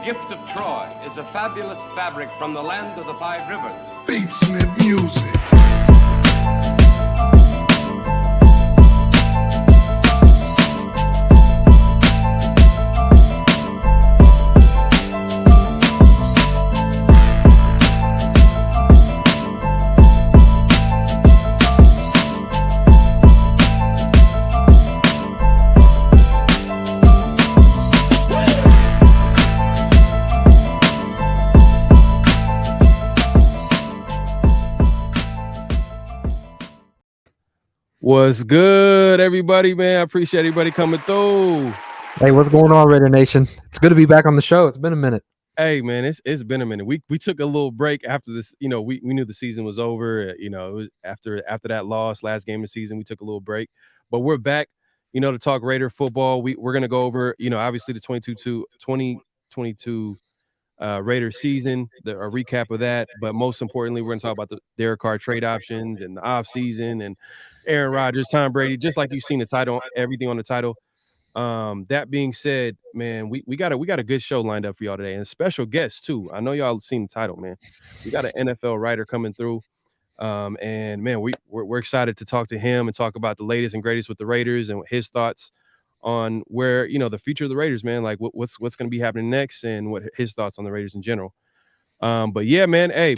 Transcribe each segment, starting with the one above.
gift of Troy is a fabulous fabric from the land of the five rivers. Beatsmith music. What's good, everybody, man? I appreciate everybody coming through. Hey, what's going on, Raider Nation? It's good to be back on the show. It's been a minute. Hey, man, it's been a minute. We took a little break after this. You know, we knew the season was over. You know, it was after that loss, last game of the season, we took a little break. But we're back, you know, to talk Raider football. We're going to go over, you know, obviously the 2022 Raider season, a recap of that. But most importantly, we're going to talk about the Derek Carr trade options and the offseason and Aaron Rodgers, Tom Brady, just like you've seen the title, everything on the title. That being said, man, we got a good show lined up for y'all today, and a special guest too. I know y'all seen the title, man. We got an NFL writer coming through, and man, we're excited to talk to him and talk about the latest and greatest with the Raiders and his thoughts on where, you know, the future of the Raiders, man, like what's going to be happening next and what his thoughts on the Raiders in general. But yeah, man, hey,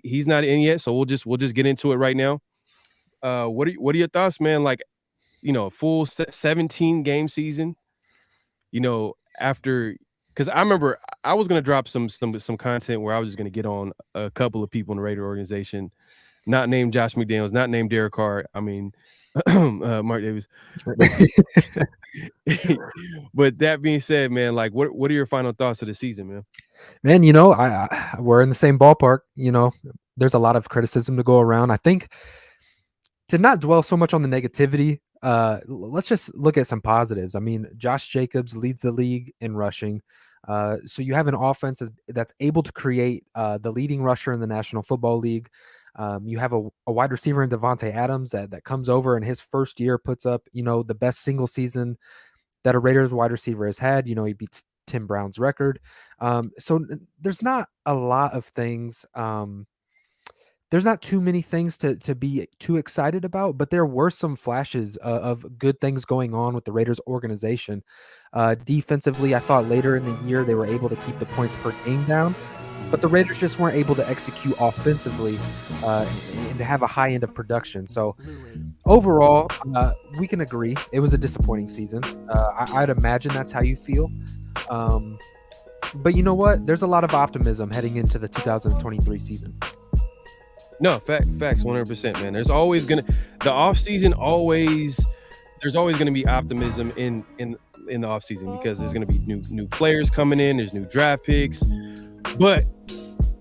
he's not in yet, so we'll just get into it right now. What are your thoughts, man? Like, you know, a full 17 game season, you know, after, because I remember I was going to drop some content where I was just going to get on a couple of people in the Raider organization, not named Josh McDaniels, not named Derek Carr. I mean, Mark Davis. But that being said, man, like, what are your final thoughts of the season, man? Man, you know, we're in the same ballpark. You know, there's a lot of criticism to go around. I think to not dwell so much on the negativity, let's just look at some positives. I mean, Josh Jacobs leads the league in rushing. So you have an offense that's able to create the leading rusher in the National Football League. You have a wide receiver in Devontae Adams that comes over in his first year, puts up, you know, the best single season that a Raiders wide receiver has had. You know, he beats Tim Brown's record. So there's not a lot of things. There's not too many things to be too excited about, but there were some flashes of good things going on with the Raiders organization. Defensively, I thought later in the year they were able to keep the points per game down, but the Raiders just weren't able to execute offensively and to have a high end of production. So overall, we can agree it was a disappointing season. I'd imagine that's how you feel. But you know what? There's a lot of optimism heading into the 2023 season. No, facts, 100%, man. There's always the off season. There's always gonna be optimism in the off season because there's gonna be new players coming in. There's new draft picks. But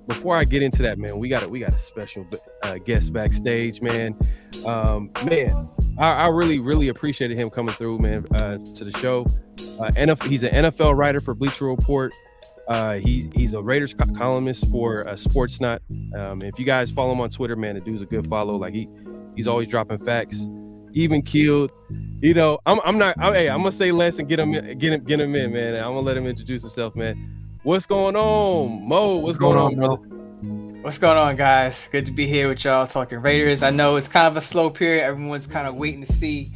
before I get into that, man, we got a special guest backstage, man. I really appreciated him coming through, man, to the show. He's an NFL writer for Bleacher Report. He's a Raiders columnist for Sportsnot. If you guys follow him on Twitter, man, the dude's a good follow. Like he's always dropping facts, even keeled. You know, I'm gonna say less and get him in, man. I'm gonna let him introduce himself, man. What's going on, Mo? What's going on, brother? What's going on, guys? Good to be here with y'all talking Raiders. I know it's kind of a slow period. Everyone's kind of waiting to see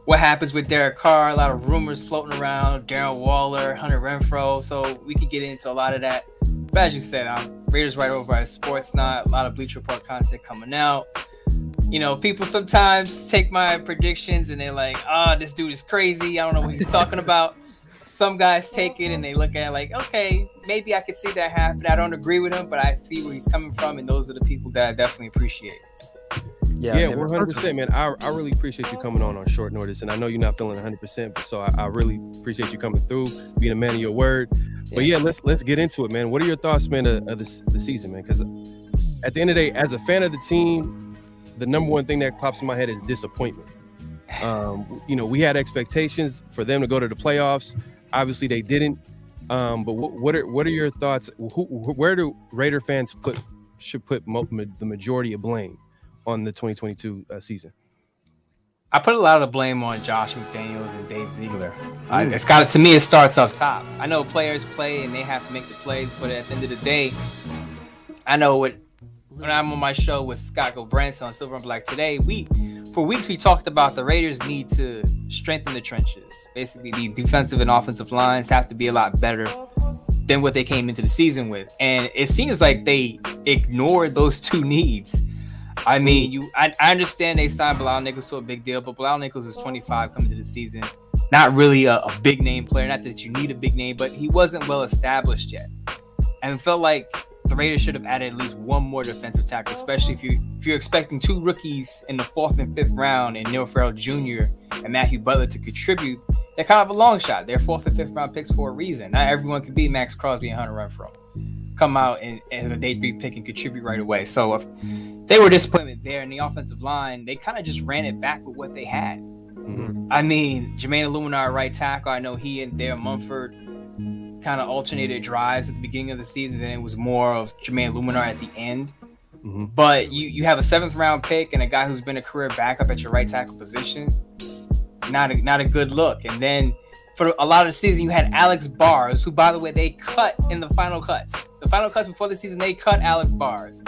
what happens with Derek Carr. A lot of rumors floating around, Darren Waller, Hunter Renfrow. So we could get into a lot of that. But as you said, I'm Raiders writer over at Sportsnot. A lot of Bleacher Report content coming out. You know, people sometimes take my predictions and they're like, this dude is crazy. I don't know what he's talking about. Some guys take it and they look at it like, okay, maybe I could see that happen. I don't agree with him, but I see where he's coming from, and those are the people that I definitely appreciate. Yeah, 100%, man. I really appreciate you coming on short notice, and I know you're not feeling 100%, but so I really appreciate you coming through, being a man of your word. But yeah, let's get into it, man. What are your thoughts, man, of the season, man? Because at the end of the day, as a fan of the team, the number one thing that pops in my head is disappointment. You know, we had expectations for them to go to the playoffs. Obviously, they didn't. But what are your thoughts? Where do Raider fans should put the majority of blame on the 2022 season? I put a lot of the blame on Josh McDaniels and Dave Ziegler. To me, it starts up top. I know players play and they have to make the plays, but at the end of the day, I know when I'm on my show with Scott Gobranson on Silver and Black today, for weeks we talked about the Raiders need to strengthen the trenches. Basically, the defensive and offensive lines have to be a lot better than what they came into the season with. And it seems like they ignored those two needs. I mean, I understand they signed Bilal Nichols to a big deal, but Bilal Nichols is 25 coming to the season. Not really a big name player. Not that you need a big name, but he wasn't well established yet. And it felt like the Raiders should have added at least one more defensive tackle, especially if you're expecting two rookies in the 4th and 5th round and Neil Farrell Jr. and Matthew Butler to contribute. They're kind of a long shot. They're 4th and 5th round picks for a reason. Not everyone can be Max Crosby and Hunter Renfrow. Come out and as a day 3 pick and contribute right away. So if they were disappointed there in the offensive line, they kind of just ran it back with what they had. Mm-hmm. I mean, Jermaine Illuminar right tackle, I know he and Dare Mumford kind of alternated drives at the beginning of the season, then it was more of Jermaine Illuminar at the end. Mm-hmm. But you have a 7th round pick and a guy who's been a career backup at your right tackle position. Not a good look. And then for a lot of the season, you had Alex Bars, who, by the way, they cut in the final cuts. The final cuts before the season, they cut Alex Bars.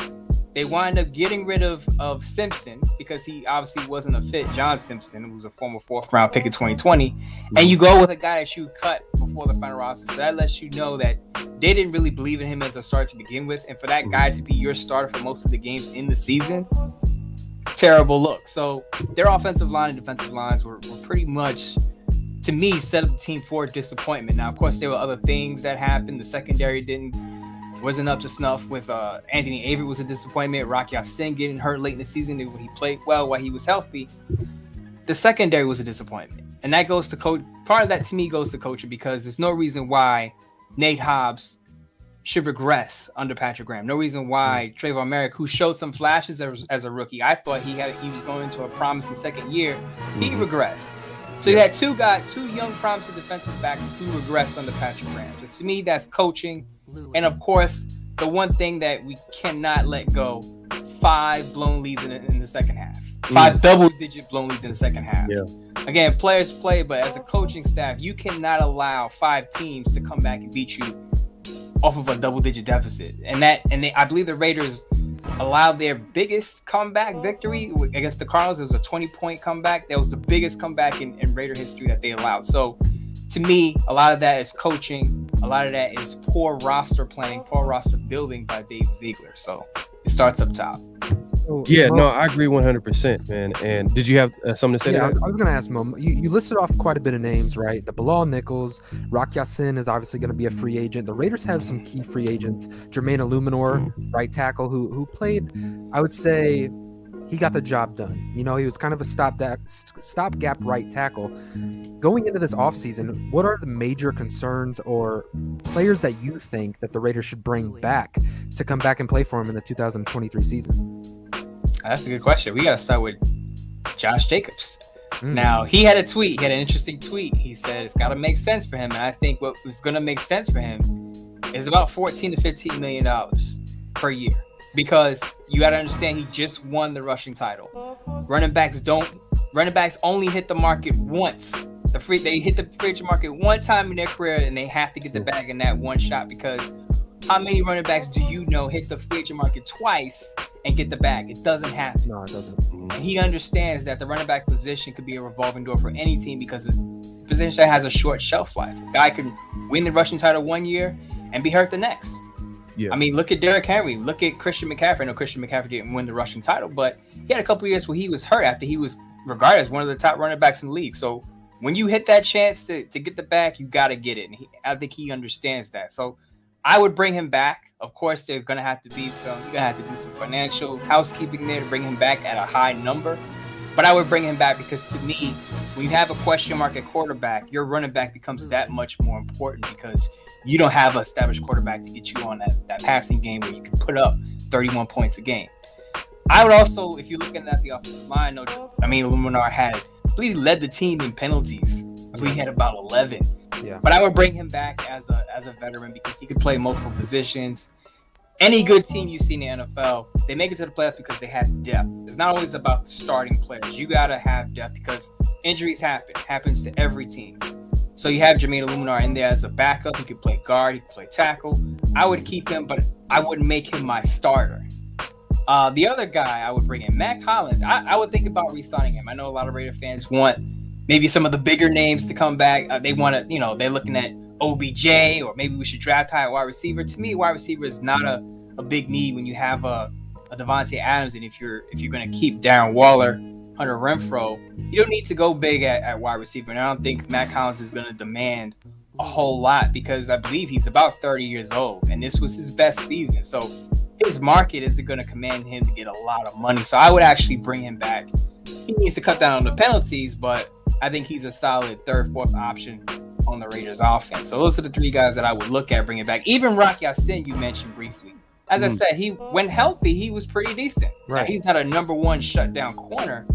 They wind up getting rid of Simpson because he obviously wasn't a fit. John Simpson, who was a former 4th round pick in 2020. And you go with a guy that you cut before the final roster. So that lets you know that they didn't really believe in him as a starter to begin with. And for that guy to be your starter for most of the games in the season, terrible look. So their offensive line and defensive lines were pretty much, to me, set up the team for disappointment. Now, of course, there were other things that happened. The secondary wasn't up to snuff with Anthony Avery was a disappointment. Rocky Ya-Sin getting hurt late in the season when he played well while he was healthy. The secondary was a disappointment. And that goes to coach. Part of that to me goes to coaching because there's no reason why Nate Hobbs should regress under Patrick Graham. No reason why Trayvon Merrick, who showed some flashes as a rookie, I thought he was going into a promising second year, he regressed. So you had two young promising defensive backs who regressed under Patrick Graham. So to me, that's coaching. And of course, the one thing that we cannot let go, 5 blown leads in the second half. 5 double-digit blown leads in the second half. Yeah. Again, players play, but as a coaching staff, you cannot allow 5 teams to come back and beat you off of a double-digit deficit. I believe the Raiders allowed their biggest comeback victory against the Cardinals. It was a 20-point comeback. That was the biggest comeback in Raider history that they allowed. So, to me, a lot of that is coaching. A lot of that is poor roster planning, poor roster building by Dave Ziegler. So it starts up top. Yeah, no, I agree 100%, man. And did you have something to say? Yeah, I was going to ask Mo. You listed off quite a bit of names, right? The Bilal Nichols, Rocky Ya-Sin is obviously going to be a free agent. The Raiders have some key free agents. Jermaine Illuminor, right tackle, who played, I would say, he got the job done. You know, he was kind of a stopgap right tackle. Going into this offseason, what are the major concerns or players that you think that the Raiders should bring back to come back and play for him in the 2023 season? That's a good question. We got to start with Josh Jacobs. Now, he had a tweet. He had an interesting tweet. He said it's got to make sense for him. And I think what is going to make sense for him is about $14 to $15 million per year. Because you got to understand he just won the rushing title. Running backs only hit the market once. They hit the free agent market one time in their career, and they have to get the bag in that one shot. Because how many running backs do you know hit the free agent market twice and get the bag? It doesn't happen. No, it doesn't. And he understands that the running back position could be a revolving door for any team because it's a position that has a short shelf life. A guy can win the rushing title one year and be hurt the next. Yeah. I mean, look at Derrick Henry. Look at Christian McCaffrey. I know Christian McCaffrey didn't win the rushing title, but he had a couple of years where he was hurt after he was regarded as one of the top running backs in the league. So when you hit that chance to get the bag, you got to get it. And I think he understands that. So I would bring him back. Of course, you're going to have to do some financial housekeeping there to bring him back at a high number. But I would bring him back because to me, when you have a question mark at quarterback, your running back becomes that much more important because you don't have an established quarterback to get you on that passing game where you can put up 31 points a game. I would also, if you're looking at the offensive line, Illuminar I believe he led the team in penalties. I believe he had about 11. Yeah. But I would bring him back as a veteran because he could play multiple positions. any good team you see in the NFL, they make it to the playoffs because they have depth. It's not always about the starting players. You got to have depth because injuries happens to every team. So you have Jermaine Illuminar in there as a backup. He could play guard, he could play tackle. I would keep him, but I wouldn't make him my starter. The other guy I would bring in, Mac Hollins. I would think about re-signing him. I know a lot of Raider fans want maybe some of the bigger names to come back. They want to, they're looking at OBJ, or maybe we should draft high wide receiver. To me, wide receiver is not a big need when you have a Devontae Adams, and if you're going to keep Darren Waller, Hunter Renfrow, you don't need to go big at wide receiver. And I don't think Mac Hollins is going to demand a whole lot because I believe he's about 30 years old, and this was his best season. So his market isn't going to command him to get a lot of money. So I would actually bring him back. He needs to cut down on the penalties, but I think he's a solid third, fourth option on the Raiders offense. So those are the three guys that I would look at bringing back. Even Rock Ya-Sin, you mentioned briefly. As I said, when healthy, he was pretty decent. Right. Now, he's not a number one shutdown corner,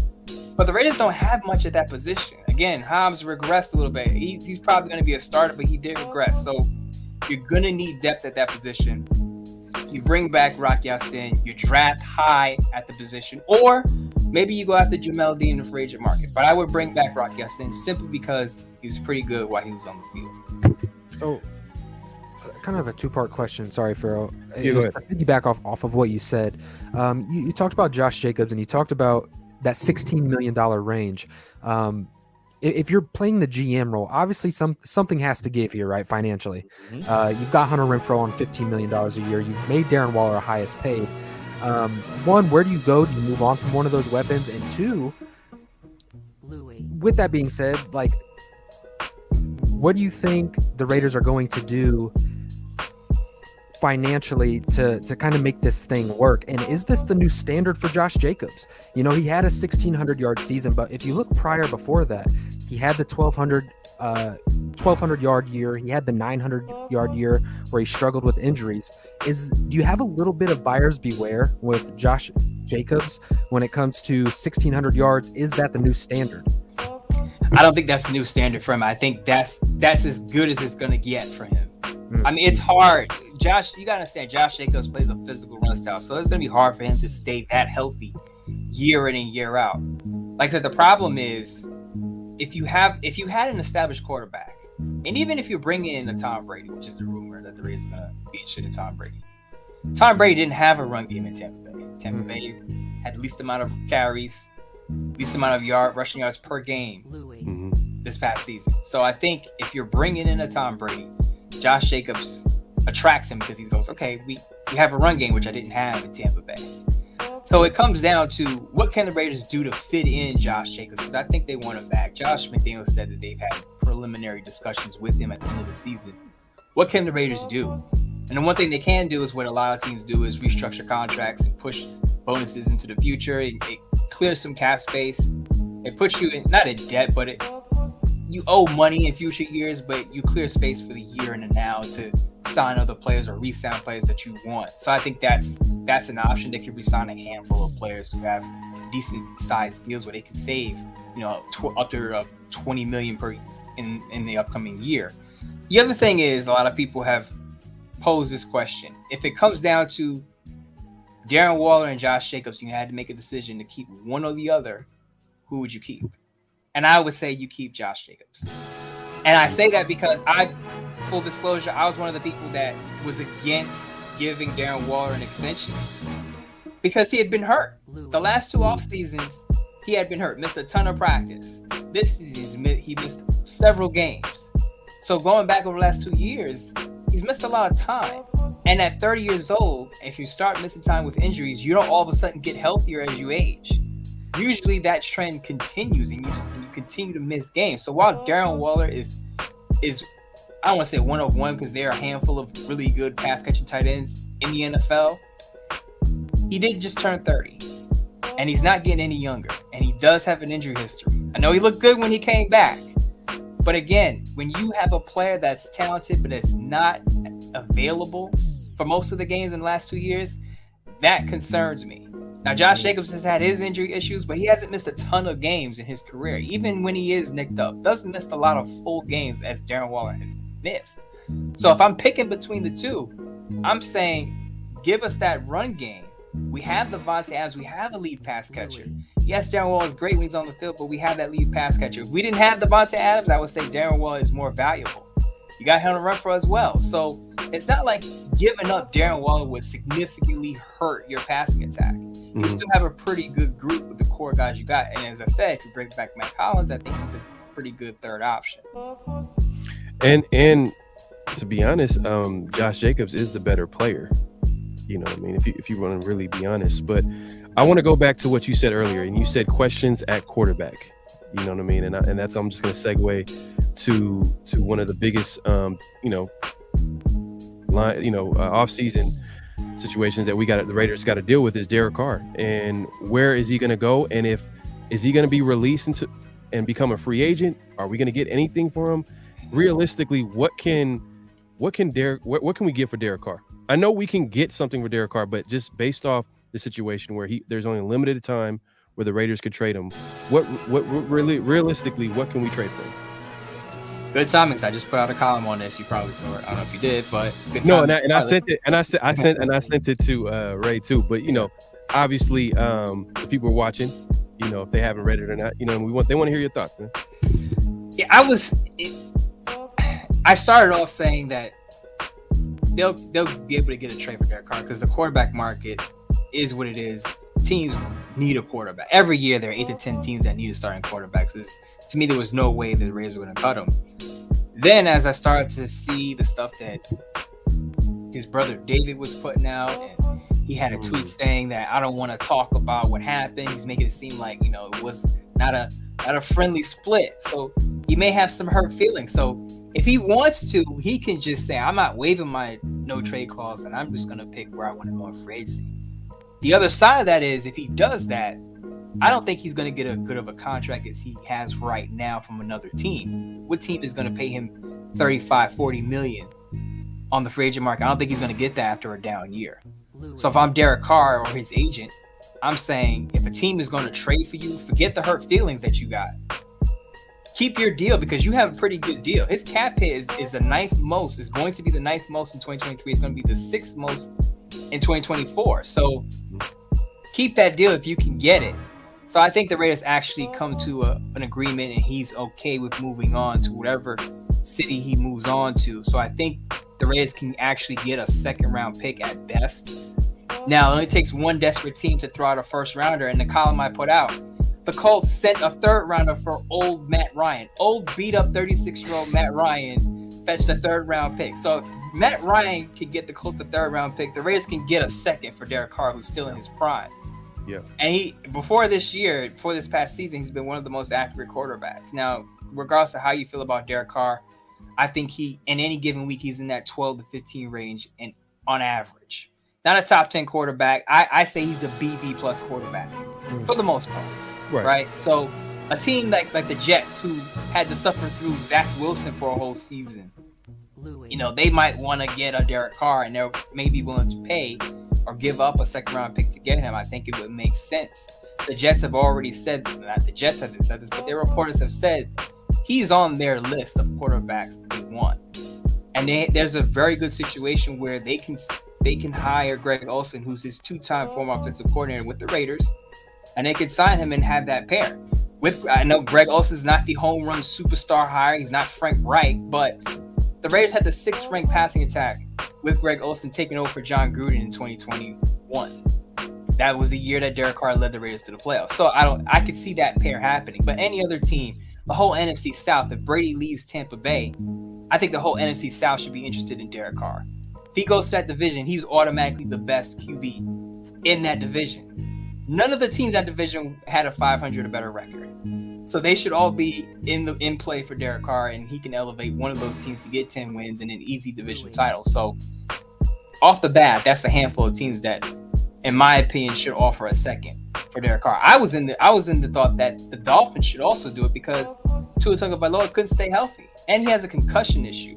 but the Raiders don't have much at that position. Again, Hobbs regressed a little bit. He's probably going to be a starter, but he did regress. So you're going to need depth at that position. You bring back Rock Ya-Sin, you draft high at the position, or maybe you go after Jamel Dean in the free agent market. But I would bring back Rock Ya-Sin simply because he was pretty good while he was on the field. So, kind of a two-part question. Sorry for go ahead. Piggyback off of what you said. You talked about Josh Jacobs, and you talked about that $16 million range. If you're playing the GM role, obviously something has to give here, right? Financially, you've got Hunter Renfrow on $15 million a year. You've made Darren Waller highest paid. One, where do you go? Do you move on from one of those weapons? And two, with that being said, like, what do you think the Raiders are going to do financially to kind of make this thing work? And is this the new standard for Josh Jacobs? He had a 1,600-yard season, but if you look before that, he had the 1,200-yard year. He had the 900-yard year where he struggled with injuries. Do you have a little bit of buyer's beware with Josh Jacobs when it comes to 1,600 yards? Is that the new standard? I don't think that's the new standard for him. I think that's as good as it's going to get for him. I mean, it's hard. Josh, you got to understand, Josh Jacobs plays a physical run style, so it's going to be hard for him to stay that healthy year in and year out. Like I said, the problem is if you had an established quarterback, and even if you bring in a Tom Brady, which is the rumor that the Raiders are going to be interested in Tom Brady. Tom Brady didn't have a run game in Tampa Bay. Tampa Bay had the least amount of carries, least amount of rushing yards per game this past season. So I think if you're bringing in a Tom Brady, Josh Jacobs attracts him because he goes, okay, we have a run game, which I didn't have in Tampa Bay. So it comes down to what can the Raiders do to fit in Josh Jacobs, because I think they want him back. Josh McDaniels said that they've had preliminary discussions with him at the end of the season. What can the Raiders do? And the one thing they can do is what a lot of teams do is restructure contracts and push bonuses into the future. It clears some cap space. It puts you not in debt, but you owe money in future years, but you clear space for the year and the now to sign other players or re-sign players that you want. So I think that's an option. They could re-sign a handful of players who have decent sized deals where they can save, up to $20 million per in the upcoming year. The other thing is, a lot of people have posed this question: if it comes down to Darren Waller and Josh Jacobs, and you had to make a decision to keep one or the other, who would you keep? And I would say you keep Josh Jacobs. And I say that because full disclosure, I was one of the people that was against giving Darren Waller an extension because he had been hurt. The last two off seasons, he had been hurt, missed a ton of practice. This season, he missed several games. So going back over the last 2 years, he's missed a lot of time. And at 30 years old, if you start missing time with injuries, you don't all of a sudden get healthier as you age. Usually that trend continues and you continue to miss games. So while Darren Waller is I don't want to say one of one because there are a handful of really good pass catching tight ends in the NFL, he did just turn 30 and he's not getting any younger, and he does have an injury history. I know he looked good when he came back, but again, when you have a player that's talented but that's not available for most of the games in the last 2 years, that concerns me. Now, Josh Jacobs has had his injury issues, but he hasn't missed a ton of games in his career. Even when he is nicked up, doesn't miss a lot of full games as Darren Waller has missed. So if I'm picking between the two, I'm saying give us that run game. We have Devontae Adams. We have a lead pass catcher. Yes, Darren Waller is great when he's on the field, but we have that lead pass catcher. If we didn't have Devontae Adams, I would say Darren Waller is more valuable. You got him to run for as well. So it's not like giving up Darren Waller would significantly hurt your passing attack. You still have a pretty good group with the core guys you got. And as I said, if you bring back Matt Collins, I think he's a pretty good third option. And to be honest, Josh Jacobs is the better player. You know what I mean? If you want to really be honest. But I want to go back to what you said earlier, and you said questions at quarterback. You know what I mean? And that's I'm just going to segue to one of the biggest off-season situations that the Raiders got to deal with is Derek Carr. And where is he going to go? And is he going to be released and become a free agent? Are we going to get anything for him? Realistically, what can we get for Derek Carr? I know we can get something for Derek Carr, but just based off the situation where there's only a limited time where the Raiders could trade him, realistically, what can we trade for him? Good timing, 'cause I just put out a column on this. You probably saw it. I don't know if you did, but good no. timing. I sent it to Ray too. But obviously, the people are watching. If they haven't read it or not, they want to hear your thoughts, man. Yeah, I started off saying that they'll be able to get a trade for Derek Carr because the quarterback market is what it is. Teams need a quarterback. Every year there are 8 to 10 teams that need a starting quarterback. So to me, there was no way that the Raiders were going to cut him. Then as I started to see the stuff that his brother David was putting out, and he had a tweet saying that I don't want to talk about what happened. He's making it seem like, it was not a friendly split. So he may have some hurt feelings. So if he wants to, he can just say, I'm not waiving my no trade clause and I'm just going to pick where I want to go in free agency. The other side of that is if he does that, I don't think he's going to get as good of a contract as he has right now from another team. What team is going to pay him 35, 40 million on the free agent market? I don't think he's going to get that after a down year. So if I'm Derek Carr or his agent, I'm saying if a team is going to trade for you, forget the hurt feelings that you got. Keep your deal because you have a pretty good deal. His cap hit is the ninth most. It's going to be the ninth most in 2023. It's going to be the sixth most in 2024. So keep that deal if you can get it. So I think the Raiders actually come to an agreement and he's okay with moving on to whatever city he moves on to. So I think the Raiders can actually get a second round pick at best. Now, it only takes one desperate team to throw out a first rounder. And the column I put out, the Colts sent a third rounder for old Matt Ryan. Old beat up 36-year-old Matt Ryan fetched a third round pick. So Matt Ryan can get the Colts a third round pick. The Raiders can get a second for Derek Carr, who's still in his prime. Yeah. And before this past season, he's been one of the most accurate quarterbacks. Now, regardless of how you feel about Derek Carr, I think in any given week, he's in that 12 to 15 range and on average. Not a top 10 quarterback. I say he's a BB plus quarterback for the most part. Right? So a team like the Jets, who had to suffer through Zach Wilson for a whole season, they might want to get a Derek Carr and they're maybe willing to pay or give up a second round pick to get him. I think it would make sense. The Jets have already said, not the Jets haven't said this, but their reporters have said he's on their list of quarterbacks they want. And there's a very good situation where they can hire Greg Olsen, who's his two-time former offensive coordinator with the Raiders, and they could sign him and have that pair. I know Greg Olsen's not the home run superstar hire. He's not Frank Reich, but the Raiders had the 6th ranked passing attack with Greg Olsen taking over for John Gruden in 2021. That was the year that Derek Carr led the Raiders to the playoffs. So I could see that pair happening. But any other team, the whole NFC South, if Brady leaves Tampa Bay, I think the whole NFC South should be interested in Derek Carr. If he goes to that division, he's automatically the best QB in that division. None of the teams in that division had a 500 or better record. So they should all be in play for Derek Carr, and he can elevate one of those teams to get 10 wins and an easy division title. So off the bat, that's a handful of teams that, in my opinion, should offer a second for Derek Carr. I was in the thought that the Dolphins should also do it because Tua Tagovailoa couldn't stay healthy, and he has a concussion issue.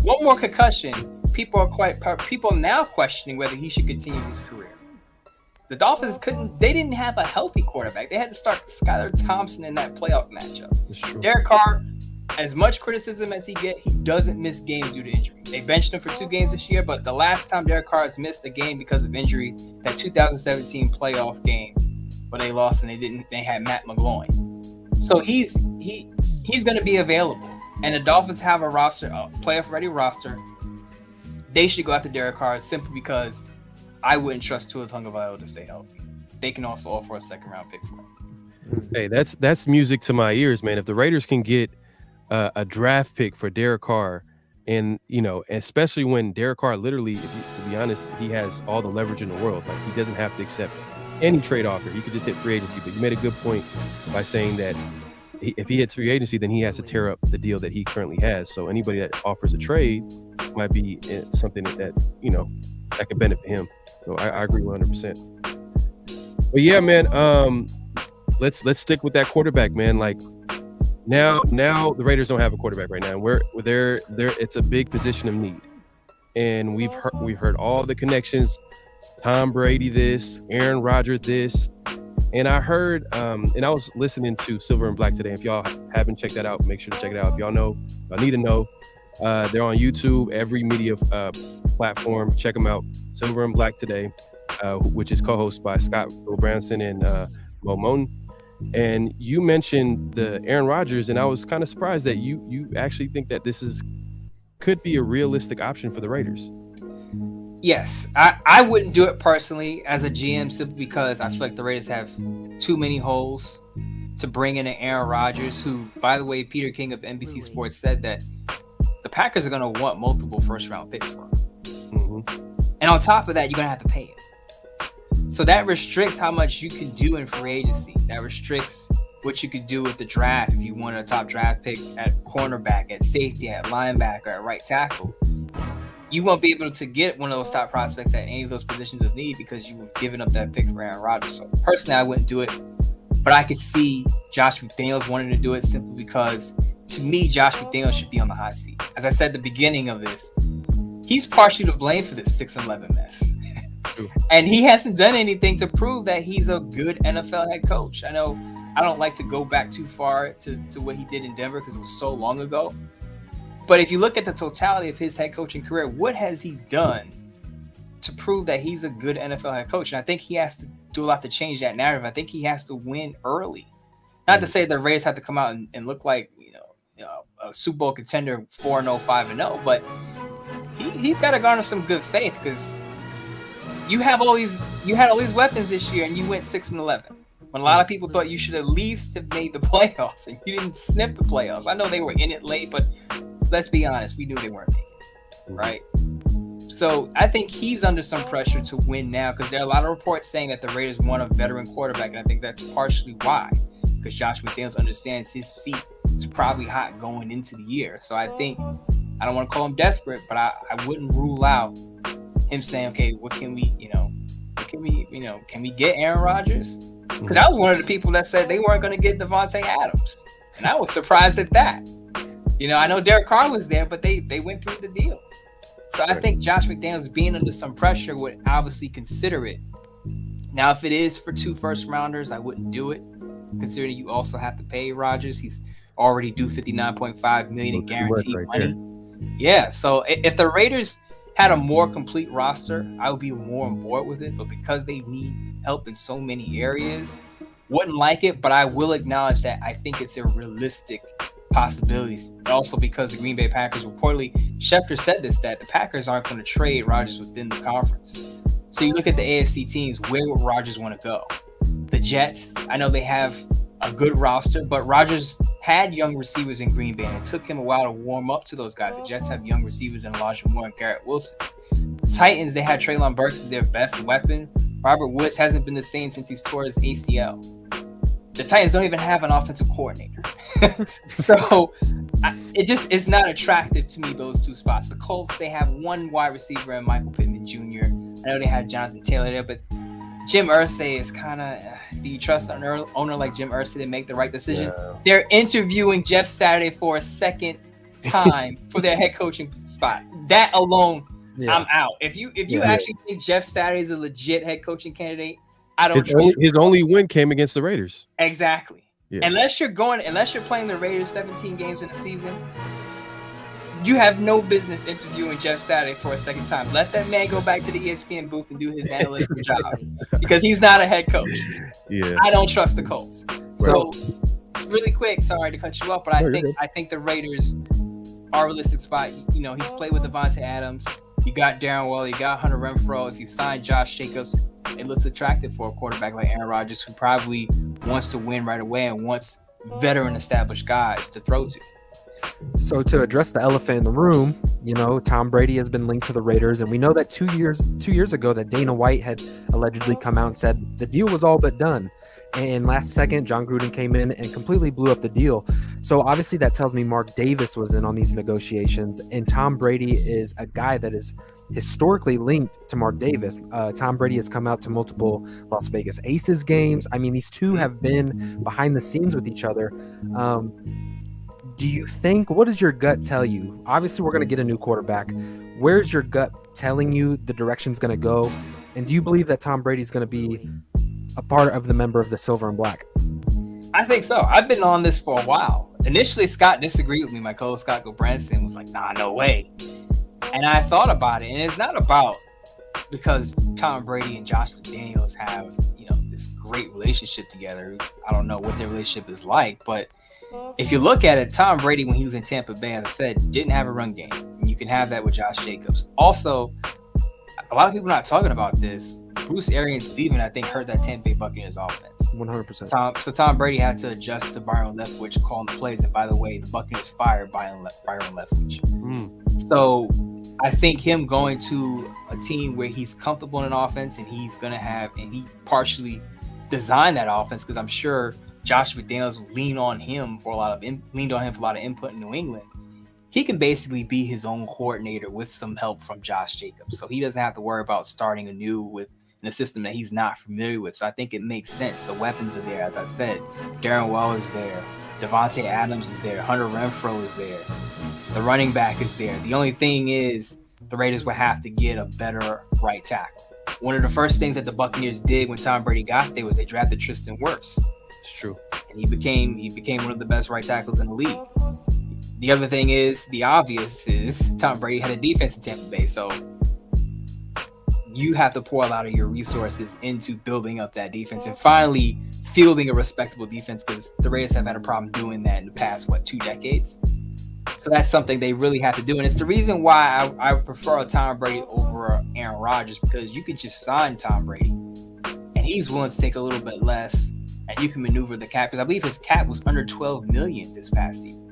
One more concussion, people are now questioning whether he should continue his career. The Dolphins they didn't have a healthy quarterback. They had to start Skylar Thompson in that playoff matchup. Derek Carr, as much criticism as he doesn't miss games due to injury. They benched him for 2 games this year, but the last time Derek Carr has missed a game because of injury, that 2017 playoff game where they lost and they had Matt McGloin. So he's going to be available. And the Dolphins have a playoff-ready roster. They should go after Derek Carr simply because I wouldn't trust Tua Tagovailoa to stay healthy. They can also offer a 2nd-round pick for him. Hey, that's music to my ears, man. If the Raiders can get a draft pick for Derek Carr, and especially when Derek Carr literally, to be honest, he has all the leverage in the world. Like, he doesn't have to accept any trade offer. He could just hit free agency. But you made a good point by saying that if he hits free agency, then he has to tear up the deal that he currently has. So anybody that offers a trade might be something that could benefit him. So I agree 100%. But yeah, man, let's stick with that quarterback, man. Like, now the Raiders don't have a quarterback right now. It's a big position of need, and we've heard all the connections. Tom Brady this, Aaron Rodgers this, and I heard and I was listening to Silver and Black today. If y'all haven't checked that out, make sure to check it out. If y'all need to know, they're on YouTube, every media platform. Check them out. Silver and Black today, which is co-hosted by Scott Branson and Moe Moton. And you mentioned the Aaron Rodgers, and I was kind of surprised that you actually think that this could be a realistic option for the Raiders. Yes, I wouldn't do it personally as a GM simply because I feel like the Raiders have too many holes to bring in an Aaron Rodgers, who, by the way, Peter King of NBC Sports said that the Packers are going to want multiple 1st-round picks for him. Mm-hmm. And on top of that, you're going to have to pay him. So that restricts how much you can do in free agency. That restricts what you could do with the draft if you want a top draft pick at cornerback, at safety, at linebacker, at right tackle. You won't be able to get one of those top prospects at any of those positions of need because you have given up that pick for Aaron Rodgers. So personally, I wouldn't do it. But I could see Josh McDaniels wanting to do it simply because, to me, Josh McDaniels should be on the hot seat. As I said at the beginning of this, he's partially to blame for this 6-11 mess. And he hasn't done anything to prove that he's a good NFL head coach. I know I don't like to go back too far to what he did in Denver because it was so long ago. But if you look at the totality of his head coaching career, what has he done to prove that he's a good NFL head coach? And I think he has to do a lot to change that narrative. I think he has to win early. Not to say the Raiders have to come out and look like a Super Bowl contender 4-0, 5-0, but he's got to garner some good faith because you had all these weapons this year and you went 6-11. When a lot of people thought you should at least have made the playoffs and you didn't snip the playoffs. I know they were in it late, but let's be honest, we knew they weren't making it, right? So I think he's under some pressure to win now because there are a lot of reports saying that the Raiders want a veteran quarterback, and I think that's partially why, because Josh McDaniels understands his seat is probably hot going into the year. So I think, I don't want to call him desperate, but I wouldn't rule out him saying, okay, can we get Aaron Rodgers? Because I was one of the people that said they weren't going to get Devontae Adams, and I was surprised at that. I know Derek Carr was there, but they went through the deal. So I think Josh McDaniels being under some pressure would obviously consider it. Now, if it is for 2 first-rounders, I wouldn't do it, considering you also have to pay Rodgers. He's already due $59.5 million in guaranteed money. Yeah, so if the Raiders had a more complete roster, I would be more on board with it. But because they need help in so many areas, wouldn't like it. But I will acknowledge that I think it's a realistic possibilities. Also because the Green Bay Packers reportedly, Schefter said this, that the Packers aren't going to trade Rodgers within the conference. So you look at the AFC teams, where would Rodgers want to go? The Jets, I know they have a good roster, but Rodgers had young receivers in Green Bay, and it took him a while to warm up to those guys. The Jets have young receivers in Elijah Moore and Garrett Wilson. The Titans, they had Treylon Burks as their best weapon. Robert Woods hasn't been the same since he's tore his ACL. The Titans don't even have an offensive coordinator. So it's not attractive to me, those 2 spots. The Colts, they have 1 wide receiver in Michael Pittman Jr. I know they had Jonathan Taylor there, but Jim Irsay is kind of, do you trust an owner like Jim Irsay to make the right decision? Yeah. They're interviewing Jeff Saturday for a second time for their head coaching spot. That alone, yeah. I'm out. If you actually think Jeff Saturday is a legit head coaching candidate, I don't trust him. His only win came against the Raiders. Exactly. Yeah. Unless you're playing the Raiders 17 games in a season, you have no business interviewing Jeff Saturday for a second time. Let that man go back to the ESPN booth and do his analytical job, because he's not a head coach. Yeah. I don't trust the Colts. Right. So, really quick, sorry to cut you off, but I think the Raiders are a realistic spot. You know, he's played with Devontae Adams. You got Darren Waller. You got Hunter Renfrow. If you sign Josh Jacobs, it looks attractive for a quarterback like Aaron Rodgers, who probably wants to win right away and wants veteran established guys to throw to. So to address the elephant in the room, you know, Tom Brady has been linked to the Raiders, and we know that 2 years ago that Dana White had allegedly come out and said the deal was all but done. And last second, John Gruden came in and completely blew up the deal. So obviously that tells me Mark Davis was in on these negotiations, and Tom Brady is a guy that is historically linked to Mark Davis. Tom Brady has come out to multiple Las Vegas Aces games. I mean, these two have been behind the scenes with each other. Do you think, what does your gut tell you? Obviously, we're going to get a new quarterback. Where's your gut telling you the direction's going to go? And do you believe that Tom Brady's going to be a part of the member of the Silver and Black? I think so. I've been on this for a while. Initially, Scott disagreed with me. My co-host Scott Gobranson was like, nah, no way. And I thought about it. And it's not about because Tom Brady and Josh McDaniels have, you know, this great relationship together. I don't know what their relationship is like, but if you look at it, Tom Brady, when he was in Tampa Bay, as I said, didn't have a run game. And you can have that with Josh Jacobs. Also, a lot of people not talking about this. Bruce Arians leaving, I think, hurt that Tampa Bay Buccaneers offense. 100%. Tom Brady had to adjust to Byron Leftwich calling the plays. And by the way, the Buccaneers fired Byron Leftwich. So I think him going to a team where he's comfortable in an offense and he's going to have, and he partially designed that offense, because I'm sure Josh McDaniels leaned on him for a lot of input in New England. He can basically be his own coordinator with some help from Josh Jacobs. So he doesn't have to worry about starting anew with in a system that he's not familiar with. So I think it makes sense. The weapons are there, as I said. Darren Waller's there. Devontae Adams is there. Hunter Renfrow is there. The running back is there. The only thing is the Raiders would have to get a better right tackle. One of the first things that the Buccaneers did when Tom Brady got there was they drafted Tristan Wirfs. It's true. And he became one of the best right tackles in the league. The other thing is, the obvious is Tom Brady had a defense in Tampa Bay. So you have to pour a lot of your resources into building up that defense and finally fielding a respectable defense, because the Raiders have had a problem doing that in the past, 2 decades? So that's something they really have to do. And it's the reason why I prefer Tom Brady over Aaron Rodgers, because you could just sign Tom Brady and he's willing to take a little bit less, and you can maneuver the cap, because I believe his cap was under $12 million this past season.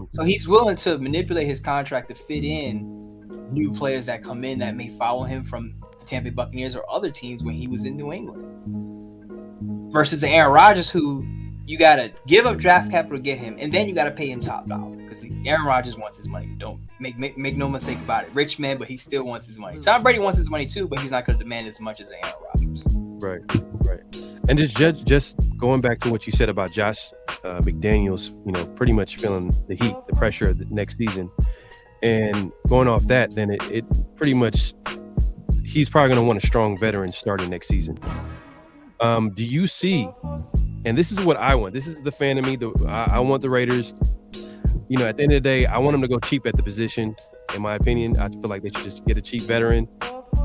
So he's willing to manipulate his contract to fit in new players that come in that may follow him from the Tampa Bay Buccaneers or other teams when he was in New England. Versus the Aaron Rodgers, who you got to give up draft capital to get him, and then you got to pay him top dollar, because Aaron Rodgers wants his money. Don't make no mistake about it. Rich man, but he still wants his money. Tom Brady wants his money too, but he's not going to demand as much as Aaron Rodgers. Right. And just going back to what you said about Josh McDaniels, you know, pretty much feeling the heat, the pressure of the next season, and going off that, then it pretty much, he's probably going to want a strong veteran starting next season. Do you see, and this is what I want, this is the fan of me, I want the Raiders, you know, at the end of the day, I want them to go cheap at the position. In my opinion, I feel like they should just get a cheap veteran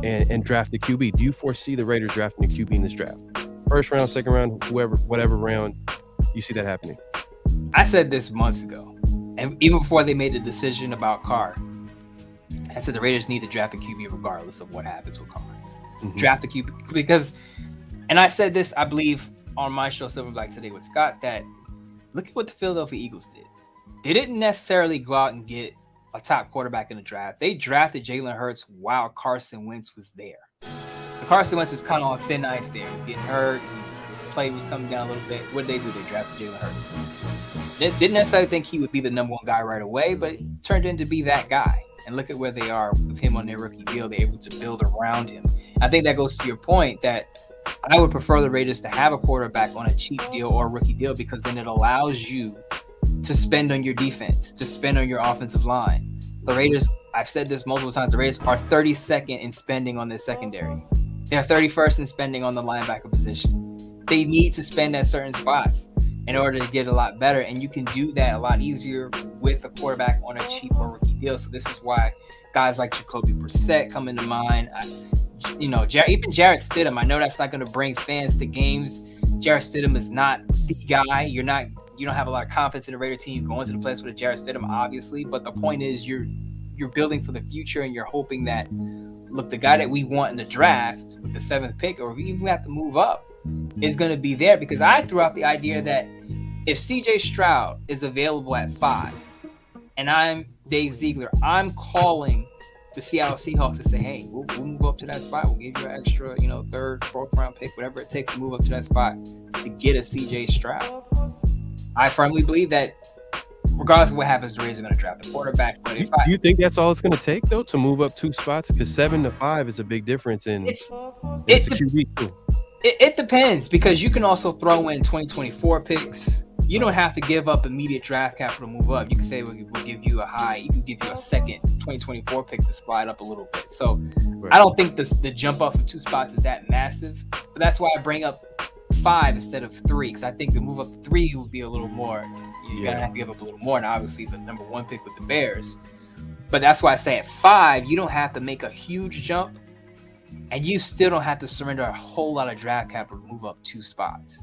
and draft the QB. Do you foresee the Raiders drafting the QB in this draft? First round, second round, whatever round, you see that happening? I said this months ago, and even before they made the decision about Carr, I said the Raiders need to draft a QB regardless of what happens with Carr. Draft the QB, because, and I said this, I believe, on my show Silver Black today with Scott, that look at what the Philadelphia Eagles did. They didn't necessarily go out and get a top quarterback in the draft. They drafted Jalen Hurts while Carson Wentz was there. So Carson Wentz was kind of on thin ice there. He was getting hurt. His play was coming down a little bit. What did they do? They drafted Jalen Hurts. They didn't necessarily think he would be the number one guy right away, but he turned into be that guy. And look at where they are with him on their rookie deal. They're able to build around him. I think that goes to your point that I would prefer the Raiders to have a quarterback on a cheap deal or a rookie deal, because then it allows you to spend on your defense, to spend on your offensive line. The Raiders, I've said this multiple times, the Raiders are 32nd in spending on their secondary. They're 31st in spending on the linebacker position. They need to spend at certain spots. in order to get a lot better. And you can do that a lot easier with a quarterback on a cheap or rookie deal. So this is why guys like Jacoby Brissett come into mind. Even Jarrett Stidham. I know that's not going to bring fans to games. Jarrett Stidham is not the guy. You don't have a lot of confidence in the Raider team going to the playoffs with a Jarrett Stidham, obviously. But the point is, you're building for the future, and you're hoping that, look, the guy that we want in the draft with the 7th pick, or if we even have to move up, is going to be there. Because I threw out the idea that if CJ Stroud is available at 5, and I'm Dave Ziegler, I'm calling the Seattle Seahawks to say, hey, we'll move up to that spot. We'll give you an extra, 3rd, 4th round pick, whatever it takes to move up to that spot to get a CJ Stroud. I firmly believe that regardless of what happens, the Raiders are going to draft the quarterback. But do you think that's all it's going to take, though, to move up 2 spots? Because 7 to 5 is a big difference in the QB too. It depends, because you can also throw in 2024 picks. You don't have to give up immediate draft capital to move up. You can say we'll give you a high. You can give you a second 2024 pick to slide up a little bit. So right. I don't think the jump up from 2 spots is that massive. But that's why I bring up 5 instead of 3, because I think the move up 3 would be a little more. You're going to have to give up a little more. And obviously the number 1 pick with the Bears. But that's why I say at 5, you don't have to make a huge jump. And you still don't have to surrender a whole lot of draft capital to move up 2 spots.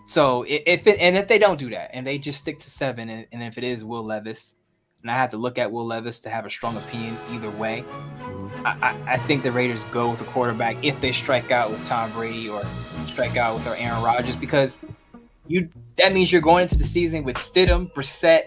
So if they don't do that and they just stick to 7, and if it is Will Levis, and I have to look at Will Levis to have a strong opinion either way, I think the Raiders go with the quarterback if they strike out with Tom Brady or strike out with Aaron Rodgers, because that means you're going into the season with Stidham, Brissett,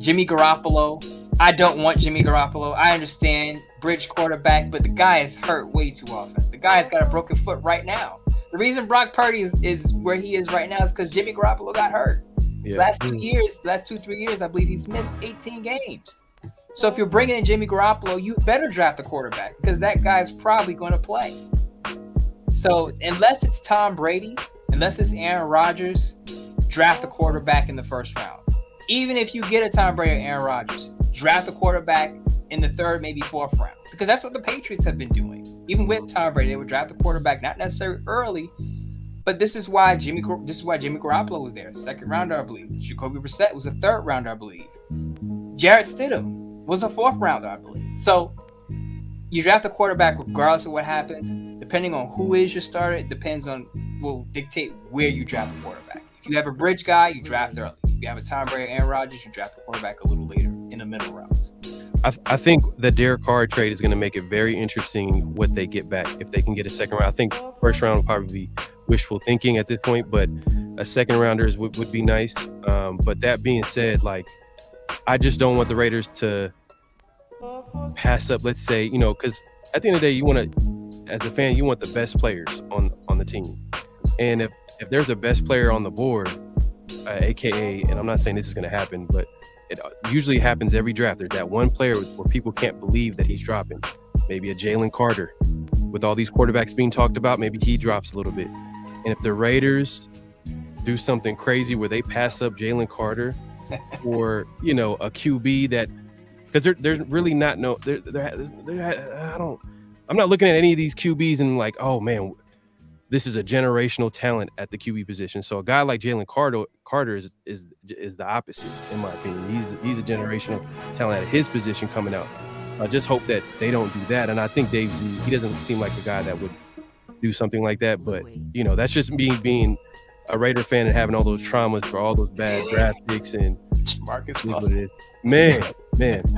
Jimmy Garoppolo. I don't want Jimmy Garoppolo. I understand bridge quarterback, but the guy is hurt way too often. The guy's got a broken foot right now. The reason Brock Purdy is where he is right now is because Jimmy Garoppolo got hurt. Yeah. Last 3 years, I believe he's missed 18 games. So if you're bringing in Jimmy Garoppolo, you better draft the quarterback, because that guy's probably going to play. So unless it's Tom Brady, unless it's Aaron Rodgers, draft the quarterback in the 1st round. Even if you get a Tom Brady or Aaron Rodgers, draft the quarterback in the 3rd, maybe 4th round, because that's what the Patriots have been doing. Even with Tom Brady, they would draft the quarterback not necessarily early, but this is why Jimmy Garoppolo was there, 2nd rounder, I believe. Jacoby Brissett was a 3rd rounder, I believe. Jarrett Stidham was a 4th rounder, I believe. So you draft the quarterback regardless of what happens. Depending on who is your starter, it will dictate where you draft the quarterback. If you have a bridge guy, you draft early. If you have a Tom Brady, Aaron Rodgers, you draft the quarterback a little later in the middle rounds. I think the Derek Carr trade is going to make it very interesting what they get back if they can get a 2nd round. I think 1st round will probably be wishful thinking at this point, but a 2nd rounder would be nice. But that being said, I just don't want the Raiders to pass up, let's say, because at the end of the day, you want to, as a fan, you want the best players on the team. And if there's a best player on the board, AKA, and I'm not saying this is going to happen, but it usually happens every draft. There's that one player where people can't believe that he's dropping. Maybe a Jalen Carter. With all these quarterbacks being talked about, maybe he drops a little bit. And if the Raiders do something crazy where they pass up Jalen Carter for, a QB that, because there's really not I'm not looking at any of these QBs and like, oh man, this is a generational talent at the QB position. So a guy like Jalen Carter is the opposite, in my opinion. He's a generational talent at his position coming out. So I just hope that they don't do that. And I think Dave Z, he doesn't seem like a guy that would do something like that. But, that's just me being a Raider fan and having all those traumas for all those bad draft picks and Marcus Man.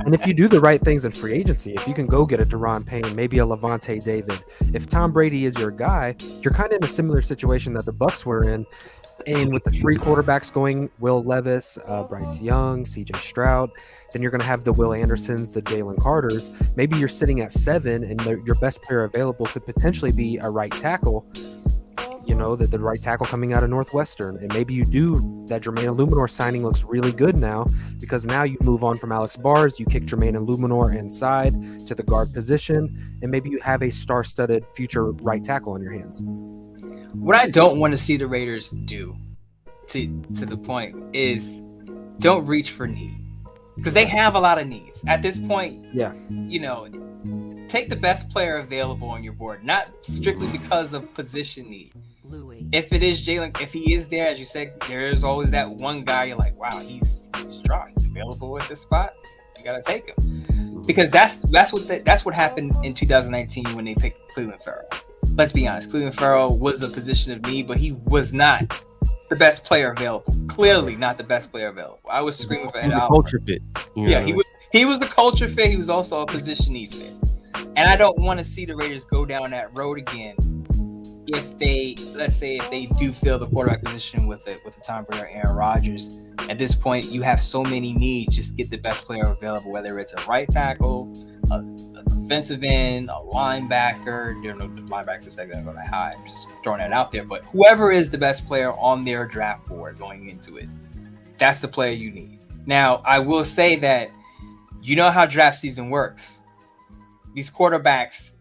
And if you do the right things in free agency, if you can go get a Daron Payne, maybe a Levante David, if Tom Brady is your guy, you're kind of in a similar situation that the Bucs were in. And with the 3 quarterbacks going, Will Levis, Bryce Young, CJ Stroud, then you're going to have the Will Andersons, the Jalen Carters. Maybe you're sitting at 7 and your best player available could potentially be a right tackle. The right tackle coming out of Northwestern. And maybe you do that. Jermaine Illuminor signing looks really good now, because now you move on from Alex Bars, you kick Jermaine Illuminor inside to the guard position, and maybe you have a star-studded future right tackle on your hands. What I don't want to see the Raiders do, to the point, is don't reach for need, because they have a lot of needs at this point. Yeah, take the best player available on your board, not strictly because of position need. if it is Jalen, if he is there, as you said, there's always that one guy you're like, wow, he's strong, he's available at this spot. You gotta take him, because that's what happened in 2019 when they picked Cleveland Farrell. Let's be honest, Cleveland Farrell was a position of need, but he was not the best player available. Clearly, not the best player available. I was screaming for Ed Oliver. Culture fit. Yeah, he was a culture fit. He was also a position need fit, and I don't want to see the Raiders go down that road again. If they do fill the quarterback position with a Tom Brady or Aaron Rodgers, at this point you have so many needs. Just get the best player available, whether it's a right tackle, a defensive end, a linebacker. There are no linebackers that are going to go that high. I'm just throwing that out there. But whoever is the best player on their draft board going into it, that's the player you need. Now, I will say that you know how draft season works. These quarterbacks,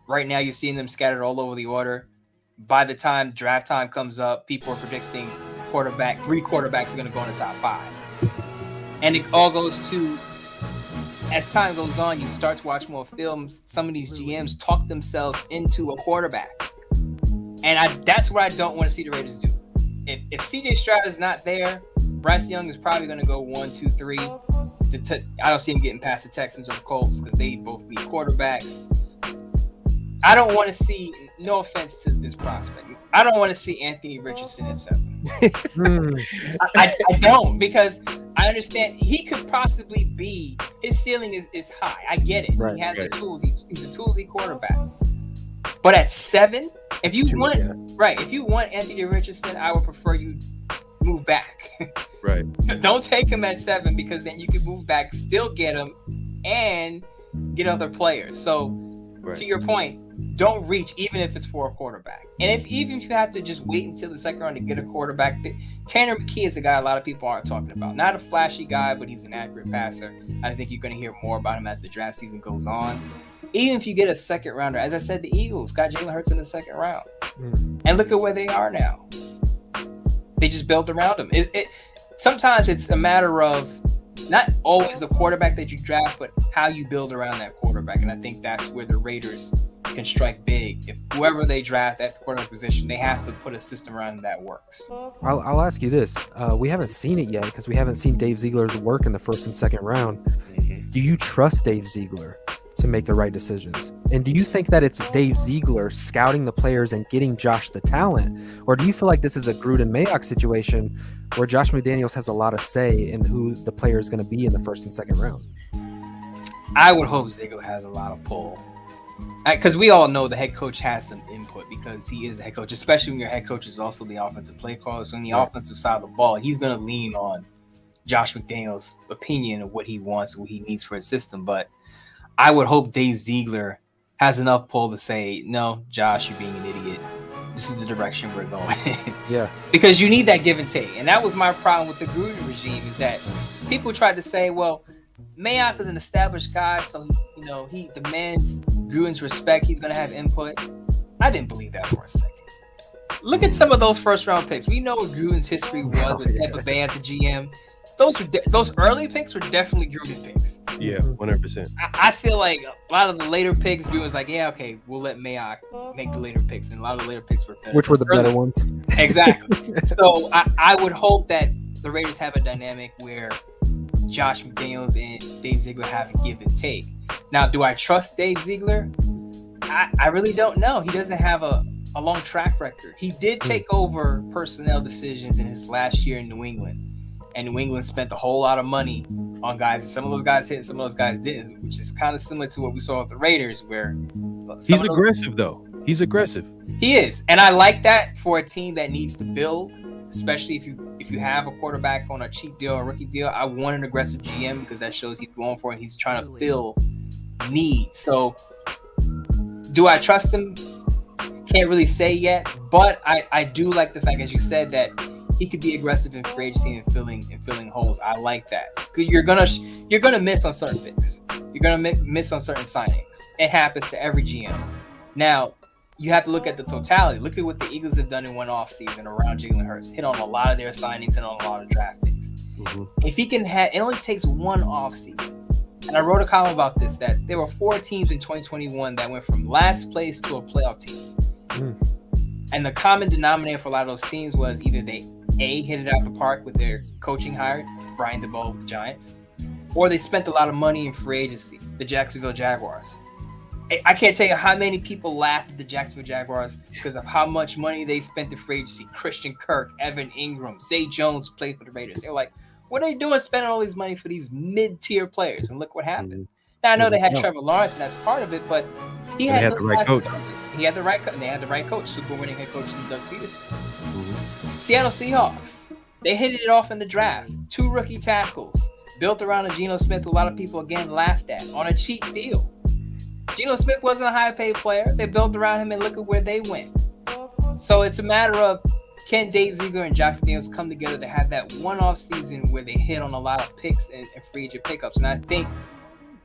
right now you're seeing them scattered all over the order. By the time draft time comes up, people are predicting three quarterbacks are going to go in the top 5. And it all goes to, as time goes on, you start to watch more films. Some of these GMs talk themselves into a quarterback. And that's what I don't want to see the Raiders do. If CJ Stroud is not there, Bryce Young is probably going to go 1, 2, 3. I don't see him getting past the Texans or the Colts because they both need quarterbacks. I don't want to see, no offense to this prospect, I don't want to see Anthony Richardson at 7. I don't, because I understand he could possibly be, his ceiling is high. I get it. Right, he has the tools. He's a toolsy quarterback. But at 7, if you want Anthony Richardson, I would prefer you move back. Right. Don't take him at 7, because then you can move back, still get him, and get other players. So to your point, don't reach even if it's for a quarterback. And even if you have to just wait until the second round to get a quarterback, Tanner McKee is a guy a lot of people aren't talking about. Not a flashy guy, but he's an accurate passer. I think you're going to hear more about him as the draft season goes on. Even if you get a second rounder, as I said, the Eagles got Jalen Hurts in the second round. And look at where they are now. They just built around him. Sometimes it's a matter of not always the quarterback that you draft, but how you build around that quarterback. And I think that's where the Raiders can strike big. If whoever they draft at the quarterback position, they have to put a system around that works. I'll ask you this. We haven't seen it yet because we haven't seen Dave Ziegler's work in the first and second round. Do you trust Dave Ziegler to make the right decisions? And do you think that it's Dave Ziegler scouting the players and getting Josh the talent? Or do you feel like this is a Gruden-Mayock situation where Josh McDaniels has a lot of say in who the player is going to be in the first and second round? I would hope Ziegler has a lot of pull. Because we all know the head coach has some input because he is the head coach, especially when your head coach is also the offensive play caller. So on the offensive side of the ball, he's going to lean on Josh McDaniels' opinion of what he wants, what he needs for his system. But I would hope Dave Ziegler has enough pull to say, no, Josh, you're being an idiot. This is the direction we're going. Yeah. Because you need that give and take. And that was my problem with the Gruden regime, is that people tried to say, well, Mayock is an established guy, so he demands Gruden's respect. He's going to have input. I didn't believe that for a second. Look at some of those first-round picks. We know what Gruden's history was with Tampa Bay as a GM. Those early picks were definitely Gruden picks. Yeah, 100%. I feel like a lot of the later picks, Gruden was like, yeah, okay, we'll let Mayock make the later picks. And a lot of the later picks were better. Which were the better ones. Exactly. So I would hope that the Raiders have a dynamic where Josh McDaniels and Dave Ziegler have a give and take. Now, do I trust Dave Ziegler? I really don't know. He doesn't have a long track record. He did take over personnel decisions in his last year in New England. And New England spent a whole lot of money on guys. And some of those guys hit and some of those guys didn't, which is kind of similar to what we saw with the Raiders, where he's aggressive, though. He's aggressive. He is. And I like that for a team that needs to build, especially if you have a quarterback on a cheap deal or a rookie deal. I want an aggressive GM because that shows he's going for it. He's trying to fill needs. So do I trust him? Can't really say yet, but I do like the fact, as you said, that he could be aggressive in free agency and filling holes. I like that. You're gonna miss on certain things. You're gonna miss on certain signings. It happens to every GM. Now, you have to look at the totality. Look at what the Eagles have done in one offseason around Jalen Hurts. Hit on a lot of their signings and on a lot of draft picks. Mm-hmm. If he can it only takes one offseason. And I wrote a column about this, that there were 4 teams in 2021 that went from last place to a playoff team. And the common denominator for a lot of those teams was either they hit it out the park with their coaching hire, Brian DeBoer with the Giants, or they spent a lot of money in free agency, the Jacksonville Jaguars. I can't tell you how many people laughed at the Jacksonville Jaguars because of how much money they spent in free agency. Christian Kirk, Evan Ingram, Zay Jones played for the Raiders. They were like, what are they doing spending all these money for these mid-tier players? And look what happened. Now, I know they had Trevor Lawrence, and that's part of it, but he had the right coach. He had the right coach, and they had the right coach, Super winning head coach Doug Peterson. Seattle Seahawks, they hit it off in the draft. 2 rookie tackles, built around a Geno Smith, a lot of people, again, laughed at, on a cheap deal. Geno Smith wasn't a high-paid player. They built around him, and look at where they went. So it's a matter of, can Dave Ziegler and Josh McDaniels come together to have that one-off season where they hit on a lot of picks and free agent pickups? And I think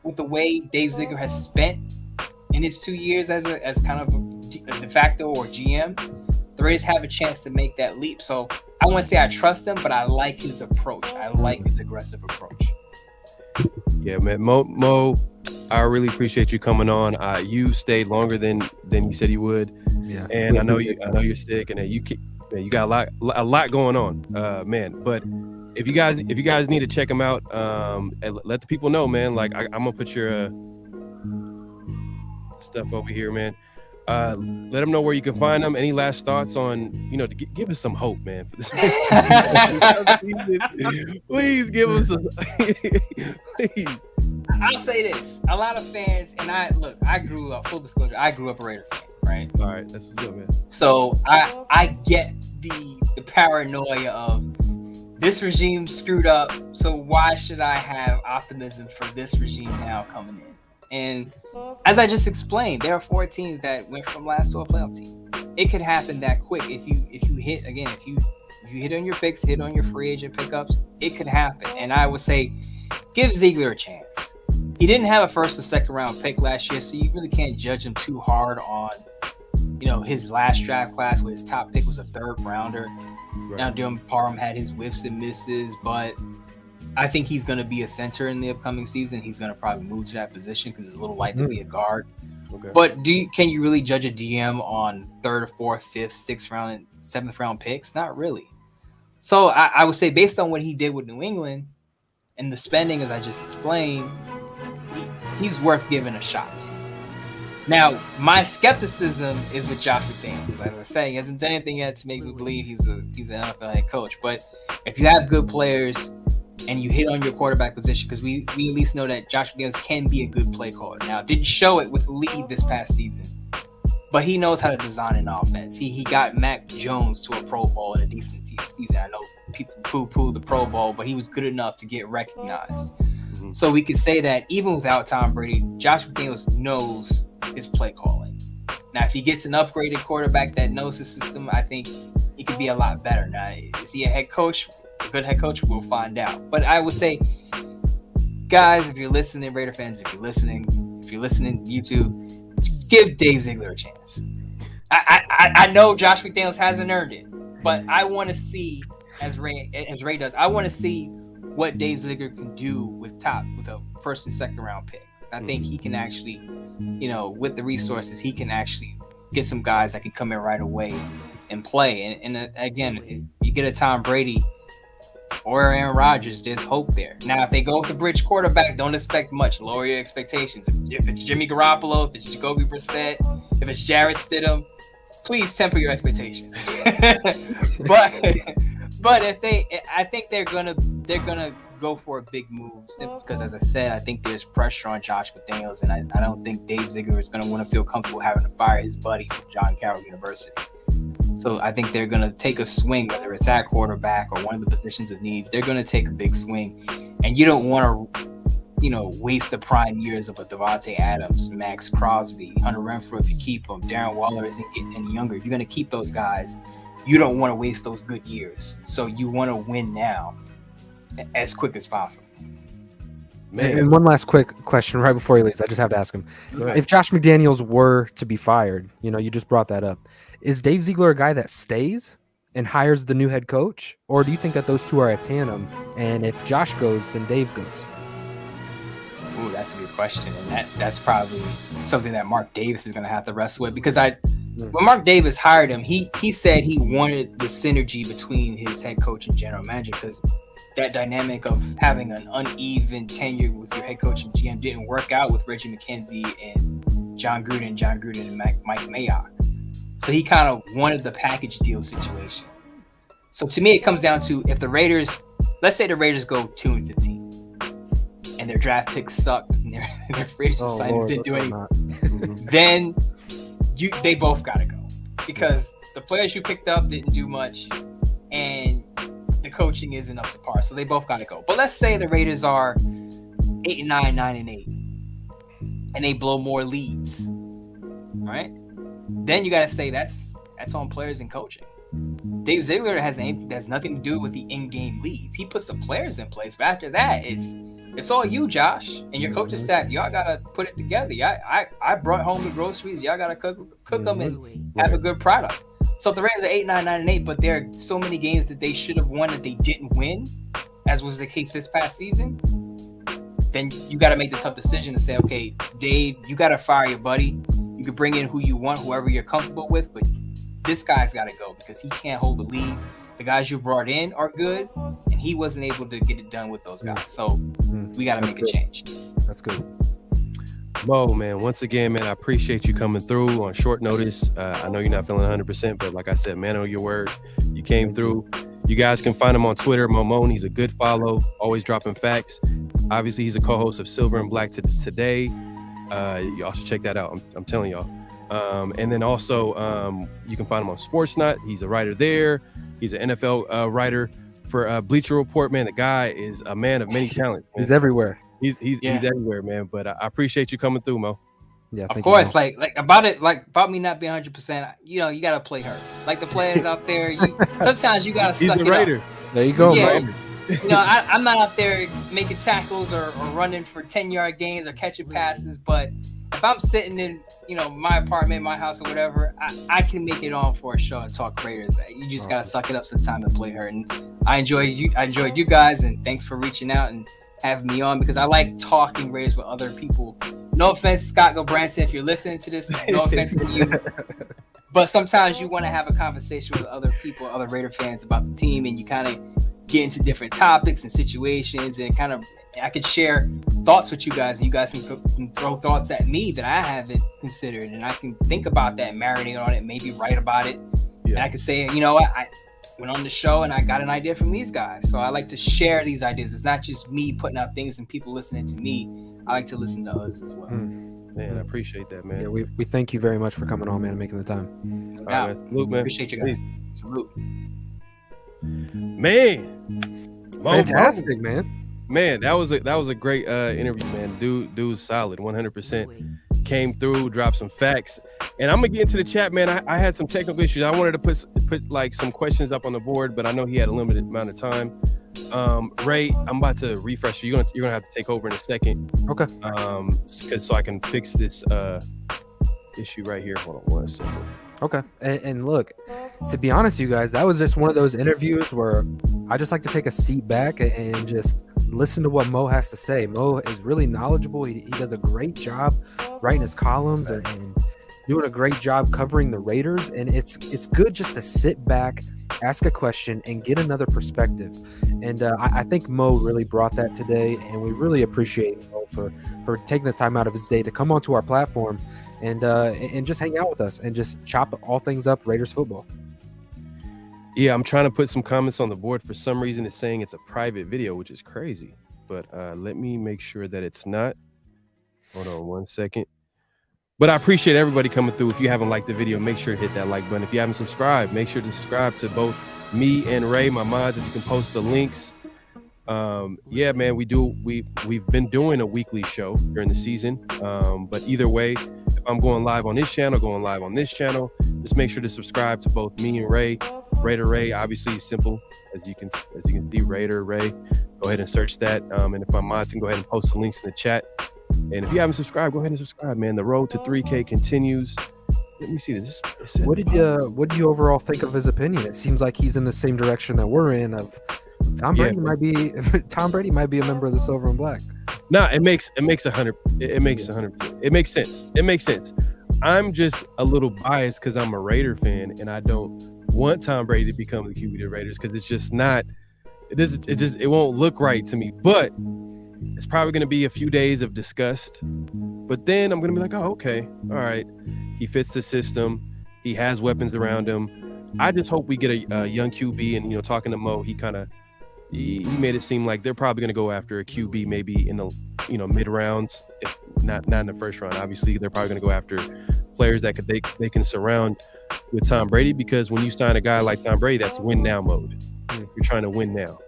with the way Dave Ziegler has spent in his 2 years as kind of a de facto or GM, the Raiders have a chance to make that leap. So I wouldn't say I trust him, but I like his approach. I like his aggressive approach. Yeah, man. Mo, I really appreciate you coming on. You stayed longer than you said you would. Yeah. And I know you're sick, and you got a lot going on, man. But if you guys need to check him out, and let the people know, man. Like I'm gonna put your stuff over here, man. Let them know where you can find them. Any last thoughts on, to give us some hope, man, for this? Please give us some. Please. I'll say this: a lot of fans, and I grew up. Full disclosure, I grew up a Raider fan, right? All right, that's what's up, man. So I get the paranoia of this regime screwed up. So why should I have optimism for this regime now coming in? And as I just explained, there are 4 teams that went from last to a playoff team. It could happen that quick if you hit again. If you hit on your picks, hit on your free agent pickups, it could happen. And I would say, give Ziegler a chance. He didn't have a first or second round pick last year, so you really can't judge him too hard on, his last draft class where his top pick was a 3rd rounder. Right. Now, Dylan Parham had his whiffs and misses, but I think he's going to be a center in the upcoming season. He's going to probably move to that position because it's a little likely to be a guard. Okay. But can you really judge a DM on 3rd, 4th, 5th, 6th round, and 7th round picks? Not really. So I would say based on what he did with New England and the spending, as I just explained, he's worth giving a shot. Now, my skepticism is with Josh McDaniels. As I said, he hasn't done anything yet to make me believe he's an NFL head coach. But if you have good players and you hit on your quarterback position, because we at least know that Josh McDaniels can be a good play caller. Now, didn't show it with Lee this past season, but he knows how to design an offense. He got Mac Jones to a Pro Bowl in a decent season. I know people poo-poo the Pro Bowl, but he was good enough to get recognized. Mm-hmm. So we could say that even without Tom Brady, Josh McDaniels knows his play calling. Now, if he gets an upgraded quarterback that knows the system, I think he could be a lot better. Now, is he a head coach? A good head coach? We'll find out. But I would say, guys, if you're listening, Raider fans, if you're listening YouTube, give Dave Ziegler a chance. I know Josh McDaniels hasn't earned it, but I want to see, as Ray does, I want to see what Dave Ziegler can do with a 1st and 2nd round pick. I think he can actually, with the resources, he can actually get some guys that can come in right away and play. And again, you get a Tom Brady or Aaron Rodgers, there's hope there. Now, if they go with the bridge quarterback, don't expect much. Lower your expectations. If it's Jimmy Garoppolo, if it's Jacoby Brissett, if it's Jarrett Stidham, please temper your expectations. But I think they're gonna go for a big move simply because, as I said, I think there's pressure on Josh McDaniels, and I don't think Dave Ziegler is going to want to feel comfortable having to fire his buddy from John Carroll University. So I think they're going to take a swing, whether it's at quarterback or one of the positions of needs. They're going to take a big swing, and you don't want to, waste the prime years of a Devontae Adams, Max Crosby, Hunter Renfrow if you keep them. Darren Waller isn't getting any younger. If you're going to keep those guys, you don't want to waste those good years. So you want to win now as quick as possible. Man. And one last quick question right before he leaves. I just have to ask him. If Josh McDaniels were to be fired, you just brought that up. Is Dave Ziegler a guy that stays and hires the new head coach? Or do you think that those two are a tandem? And if Josh goes, then Dave goes? Ooh, that's a good question. And that's probably something that Mark Davis is going to have to wrestle with, because when Mark Davis hired him, he said he wanted the synergy between his head coach and general manager, because that dynamic of having an uneven tenure with your head coach and GM didn't work out with Reggie McKenzie and John Gruden and Mike Mayock. So he kind of wanted the package deal situation. So to me, it comes down to, if the Raiders, let's say the Raiders go 2-15 and their draft picks suck and their free agent signings didn't do anything, then they both got to go, because the players you picked up didn't do much and the coaching isn't up to par. So they both got to go. But let's say the Raiders are 8-9, 9-8, and they blow more leads, right? Then you got to say that's on players and coaching. Dave Ziegler has nothing to do with the in-game leads. He puts the players in place, but after that, it's all you, Josh, and your coaching staff. Y'all gotta put it together. I brought home the groceries. Y'all gotta cook them and have a good product. So if the Raiders are 8-9, 9-8, but there are so many games that they should have won that they didn't win, as was the case this past season, then you got to make the tough decision to say, okay, Dave, you got to fire your buddy. You can bring in who you want, whoever you're comfortable with, but this guy's got to go because he can't hold the lead. The guys you brought in are good, and he wasn't able to get it done with those guys. So we got to make a change. That's good. Mo, man, once again, man, I appreciate you coming through on short notice. I know you're not feeling 100%, but like I said, man, on your word, you came through. You guys can find him on Twitter, Moe Moton. He's a good follow, always dropping facts. Obviously, he's a co-host of Silver and Black Today. Y'all should check that out. I'm telling y'all. And then also, you can find him on Sportsnut. He's a writer there. He's an NFL writer for Bleacher Report. Man, the guy is a man of many talents. Man. He's everywhere. He's everywhere, man. But I appreciate you coming through, Mo. Yeah, of course. Like about me not being 100%. You know, you gotta play hurt. Like the players out there, sometimes you gotta suck it up. There you go. Yeah. You know, I'm not out there making tackles or running for 10-yard gains or catching passes, but if I'm sitting in, my apartment, my house, or whatever, I can make it on for a show and talk Raiders. You just gotta suck it up sometime and play hurt. And I enjoyed you guys, and thanks for reaching out and having me on, because I like talking Raiders with other people. No offense, Scott Gobranson, if you're listening to this, no offense to you. But sometimes you want to have a conversation with other people, other Raider fans about the team, and you kind of get into different topics and situations, and I could share thoughts with you guys, and you guys can throw thoughts at me that I haven't considered, and I can think about that, marinate on it, maybe write about it. Yeah. And I could say, you know what, I went on the show and I got an idea from these guys. So I like to share these ideas. It's not just me putting out things and people listening to me. I like to listen to others as well. Man, I appreciate that, man. Yeah, we thank you very much for coming on, man, and making the time. All right, man. Salute, man. Appreciate you guys. Salute. Man. Fantastic, man. Man, that was a great interview, man. Dude's solid, 100%. Came through, dropped some facts, and I'm gonna get into the chat, man. I had some technical issues. I wanted to put like some questions up on the board, but I know he had a limited amount of time. Ray, I'm about to refresh you. You're gonna have to take over in a second. Okay. So I can fix this issue right here. Hold on one second. Okay. And look, to be honest, you guys, that was just one of those interviews where I just like to take a seat back and just listen to what Mo has to say. Mo is really knowledgeable. He does a great job writing his columns and doing a great job covering the Raiders. And it's good just to sit back, ask a question, and get another perspective. And I think Mo really brought that today, and we really appreciate Mo for taking the time out of his day to come onto our platform and just hang out with us and just chop all things up Raiders football. Yeah, I'm trying to put some comments on the board. For some reason, it's saying it's a private video, which is crazy. But let me make sure that it's not. Hold on one second. But I appreciate everybody coming through. If you haven't liked the video, make sure to hit that like button. If you haven't subscribed, make sure to subscribe to both me and Ray, my mods. If you can post the links. Yeah, man, we've been doing a weekly show during the season. But either way, if I'm going live on this channel, going live on this channel, just make sure to subscribe to both me and Ray. Raider Ray, obviously simple, as you can see, Raider Ray. Go ahead and search that. And if my mods can go ahead and post the links in the chat. And if you haven't subscribed, go ahead and subscribe, man. The road to 3K continues. Let me see this. What did you overall think of his opinion? It seems like he's in the same direction that we're in. Of Tom Brady might be a member of the Silver and Black. No, it makes 100. It makes 100. It makes sense. I'm just a little biased because I'm a Raider fan and I don't want Tom Brady to become the QB of the Raiders because it's just not. It won't look right to me. But it's probably going to be a few days of disgust. But then I'm going to be like, oh, okay, all right. He fits the system. He has weapons around him. I just hope we get a young QB. And talking to Mo, he made it seem like they're probably going to go after a QB maybe in the mid rounds, if not in the first round. Obviously, they're probably going to go after players that they can surround with Tom Brady, because when you sign a guy like Tom Brady, that's win now mode. You're trying to win now.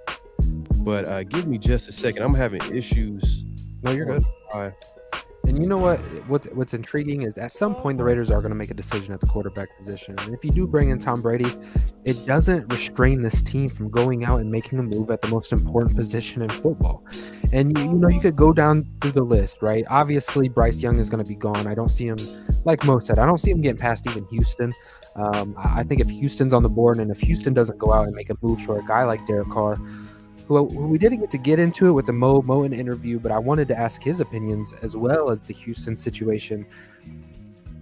But give me just a second. I'm having issues. No, you're good. And you know what's intriguing is at some point the Raiders are going to make a decision at the quarterback position. And if you do bring in Tom Brady, it doesn't restrain this team from going out and making a move at the most important position in football. And you could go down through the list, right? Obviously, Bryce Young is going to be gone. I don't see him, like Mo said, I don't see him getting past even Houston. I think if Houston's on the board and if Houston doesn't go out and make a move for a guy like Derek Carr, who we didn't get into it with the Moe Moton interview, but I wanted to ask his opinions as well as the Houston situation.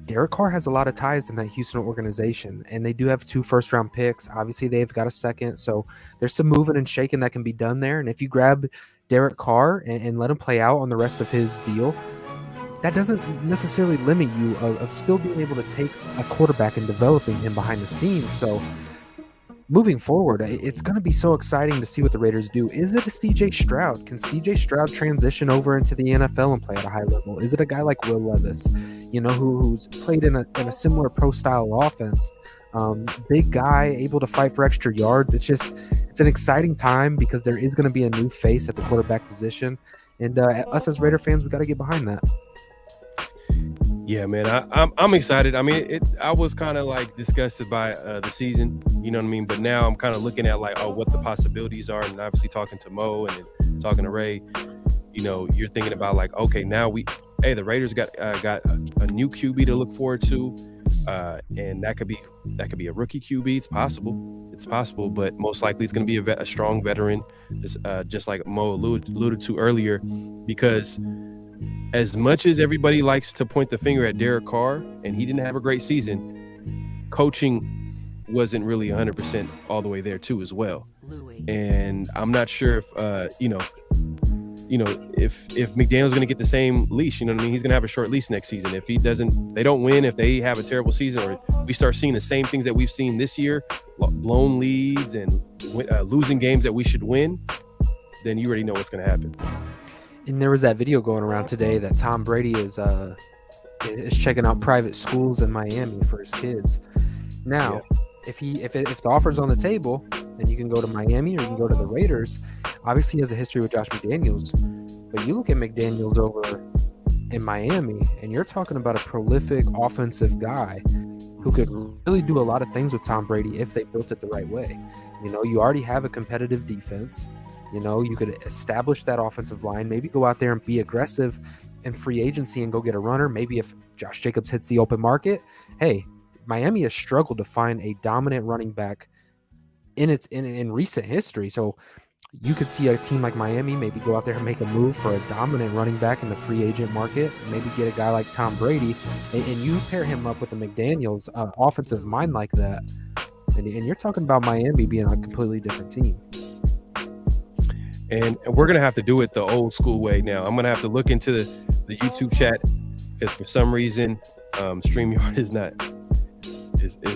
Derek Carr has a lot of ties in that Houston organization, and they do have 2 first-round picks. Obviously, they've got a second, so there's some moving and shaking that can be done there. And if you grab Derek Carr and let him play out on the rest of his deal, that doesn't necessarily limit you of still being able to take a quarterback and developing him behind the scenes. So moving forward, it's going to be so exciting to see what the Raiders do. Is it a C.J. Stroud? Can C.J. Stroud transition over into the NFL and play at a high level? Is it a guy like Will Levis, who's played in a similar pro-style offense? Big guy, able to fight for extra yards. It's an exciting time because there is going to be a new face at the quarterback position. And us as Raider fans, we got to get behind that. Yeah, man, I'm excited. I mean, I was kind of like disgusted by the season, you know what I mean? But now I'm kind of looking at what the possibilities are, and obviously talking to Mo and then talking to Ray, you're thinking about okay, now the Raiders got a new QB to look forward to, and that could be a rookie QB. It's possible, but most likely it's going to be a strong veteran, just like Mo alluded to earlier, because as much as everybody likes to point the finger at Derek Carr, and he didn't have a great season, coaching wasn't really 100% all the way there too as well. And I'm not sure if if McDaniel's going to get the same leash, you know what I mean? He's going to have a short leash next season. If they don't win, if they have a terrible season, or we start seeing the same things that we've seen this year, blown leads and losing games that we should win, then you already know what's going to happen. And there was that video going around today that Tom Brady is checking out private schools in Miami for his kids. Now, if the offer's on the table and you can go to Miami or you can go to the Raiders, obviously he has a history with Josh McDaniels. But you look at McDaniels over in Miami, and you're talking about a prolific offensive guy who could really do a lot of things with Tom Brady if they built it the right way. You already have a competitive defense. You could establish that offensive line, maybe go out there and be aggressive in free agency and go get a runner. Maybe if Josh Jacobs hits the open market, hey, Miami has struggled to find a dominant running back in recent history. So you could see a team like Miami maybe go out there and make a move for a dominant running back in the free agent market, maybe get a guy like Tom Brady, and you pair him up with the McDaniels offensive mind like that, and you're talking about Miami being a completely different team. And we're going to have to do it the old school way now. I'm going to have to look into the YouTube chat, because for some reason StreamYard is not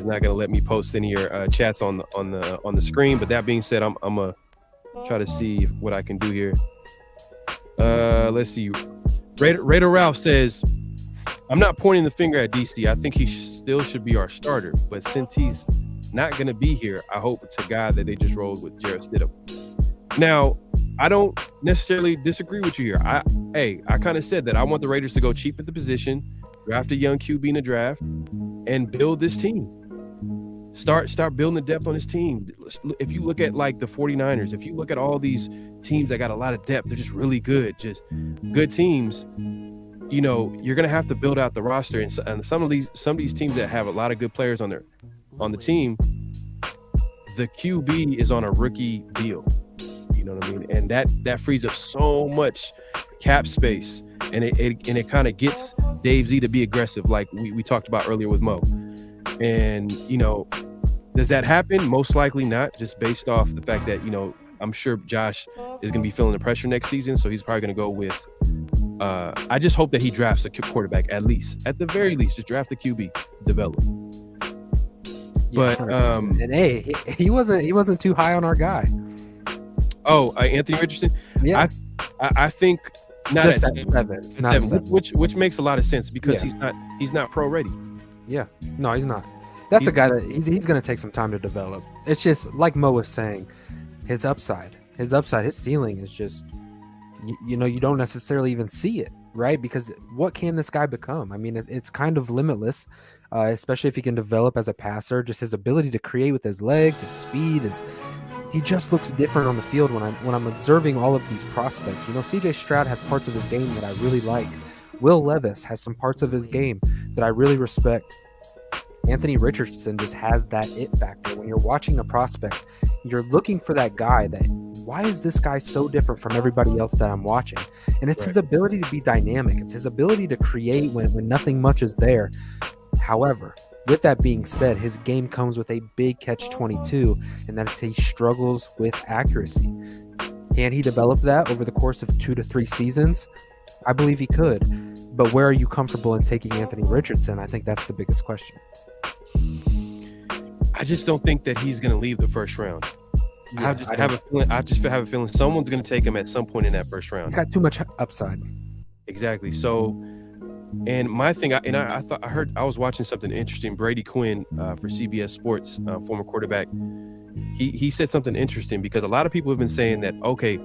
going to let me post any of your chats on the screen. But that being said, I'm going to try to see what I can do here. Let's see. Raider Ralph says, I'm not pointing the finger at DC. I think he still should be our starter. But since he's not going to be here, I hope to God that they just rolled with Jarrett Stidham. Now, I don't necessarily disagree with you here. I kind of said that I want the Raiders to go cheap at the position, draft a young QB in the draft, and build this team. Start building the depth on this team. If you look at the 49ers, if you look at all these teams that got a lot of depth, they're just really good, just good teams. You're gonna have to build out the roster, and some of these teams that have a lot of good players on the team, the QB is on a rookie deal. You know what I mean? And that frees up so much cap space, and it kind of gets Dave Z to be aggressive, like we talked about earlier with Mo. And does that happen? Most likely not, just based off the fact that I'm sure Josh is going to be feeling the pressure next season, so he's probably going to go with. I just hope that he drafts a quarterback at the very least, just draft a QB, develop. Yeah, but and hey, he wasn't too high on our guy. Anthony Richardson. Yeah, I think not just at seven, which makes a lot of sense because he's not pro ready. Yeah, no, he's not. That's a guy that he's going to take some time to develop. It's just like Mo was saying, his upside, his ceiling is just, you don't necessarily even see it, right? Because what can this guy become? I mean, it's kind of limitless, especially if he can develop as a passer. Just his ability to create with his legs, his speed he just looks different on the field when I'm observing all of these prospects. CJ Stroud has parts of his game that I really like. Will Levis has some parts of his game that I really respect. Anthony Richardson just has that it factor. When you're watching a prospect, you're looking for that guy why is this guy so different from everybody else that I'm watching? And it's his ability to be dynamic. It's his ability to create when nothing much is there. However, with that being said, his game comes with a big catch-22, and that's he struggles with accuracy. Can he develop that over the course of 2 to 3 seasons? I believe he could. But where are you comfortable in taking Anthony Richardson? I think that's the biggest question. I just don't think that he's going to leave the first round. Yeah, I have a feeling someone's going to take him at some point in that first round. He's got too much upside. Exactly. So, and my thing, I was watching something interesting. Brady Quinn for CBS Sports, former quarterback. He said something interesting because a lot of people have been saying that, okay,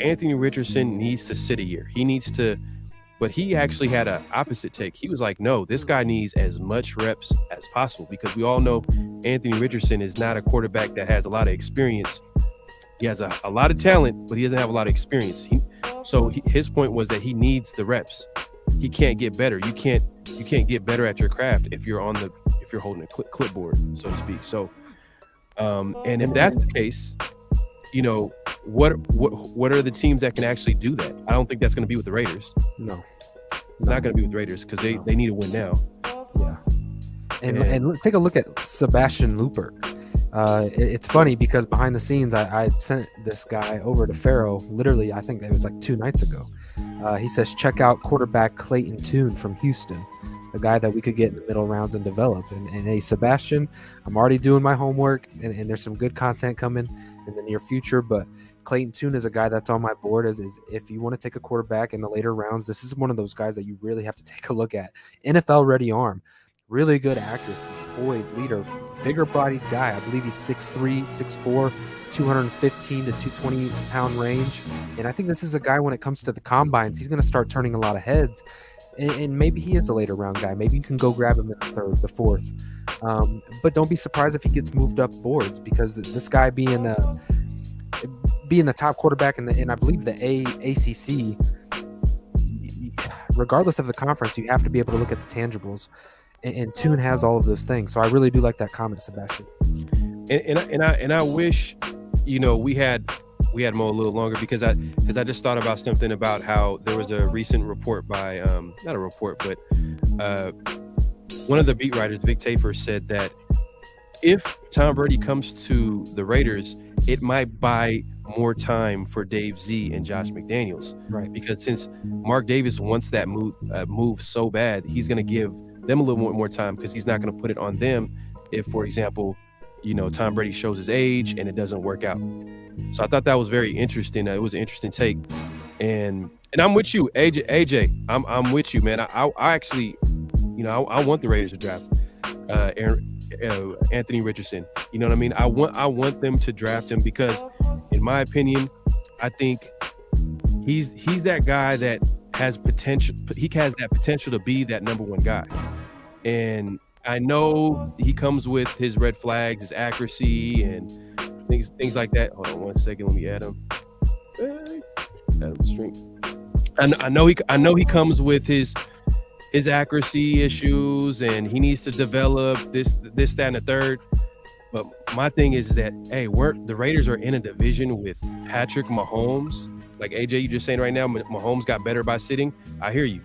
Anthony Richardson needs to sit a year. He needs to, but he actually had an opposite take. He was like, no, this guy needs as much reps as possible because we all know Anthony Richardson is not a quarterback that has a lot of experience. He has a lot of talent, but he doesn't have a lot of experience. His point was that he needs the reps. He can't get better. You can't get better at your craft if you're holding a clipboard, so to speak. So, and if that's the case, what are the teams that can actually do that? I don't think that's going to be with the Raiders. No, it's not going to be with the Raiders because they need to win now. Yeah, and take a look at Sebastian Lupert. It's funny because behind the scenes, I sent this guy over to Pharaoh. Literally, I think it was like 2 nights ago. He says, check out quarterback Clayton Tune from Houston, a guy that we could get in the middle rounds and develop. And hey, Sebastian, I'm already doing my homework, and there's some good content coming in the near future. But Clayton Tune is a guy that's on my board. Is if you want to take a quarterback in the later rounds, this is one of those guys that you really have to take a look at. NFL ready arm. Really good accuracy, poise, leader, bigger bodied guy. I believe he's 6'3", 6'4", 215 to 220 pound range. And I think this is a guy when it comes to the combines, he's going to start turning a lot of heads. And maybe he is a later round guy. Maybe you can go grab him in the 3rd, the 4th. But don't be surprised if he gets moved up boards because this guy being the top quarterback in I believe the ACC, regardless of the conference, you have to be able to look at the tangibles. And Tune has all of those things, so I really do like that comment, Sebastian. And I wish, we had Mo a little longer because I just thought about something about how there was a recent report by not a report, but one of the beat writers, Vic Tafer, said that if Tom Brady comes to the Raiders, it might buy more time for Dave Z and Josh McDaniels, right? Because since Mark Davis wants that move so bad, he's going to give them a little more time because he's not going to put it on them if, for example, Tom Brady shows his age and it doesn't work out. So I thought that was very interesting. It was an interesting take, and I'm with you, AJ. I'm with you, man. I actually, I want the Raiders to draft Anthony Richardson. You know what I mean? I want them to draft him because, in my opinion, I think he's that guy that has potential. He has that potential to be that number 1 guy. And I know he comes with his red flags, his accuracy, and things like that. Hold on 1 second. Let me add him. Add him stream. I know he comes with his accuracy issues, and he needs to develop this, that, and the third. But my thing is that, hey, the Raiders are in a division with Patrick Mahomes. Like AJ, you just saying right now, Mahomes got better by sitting. I hear you.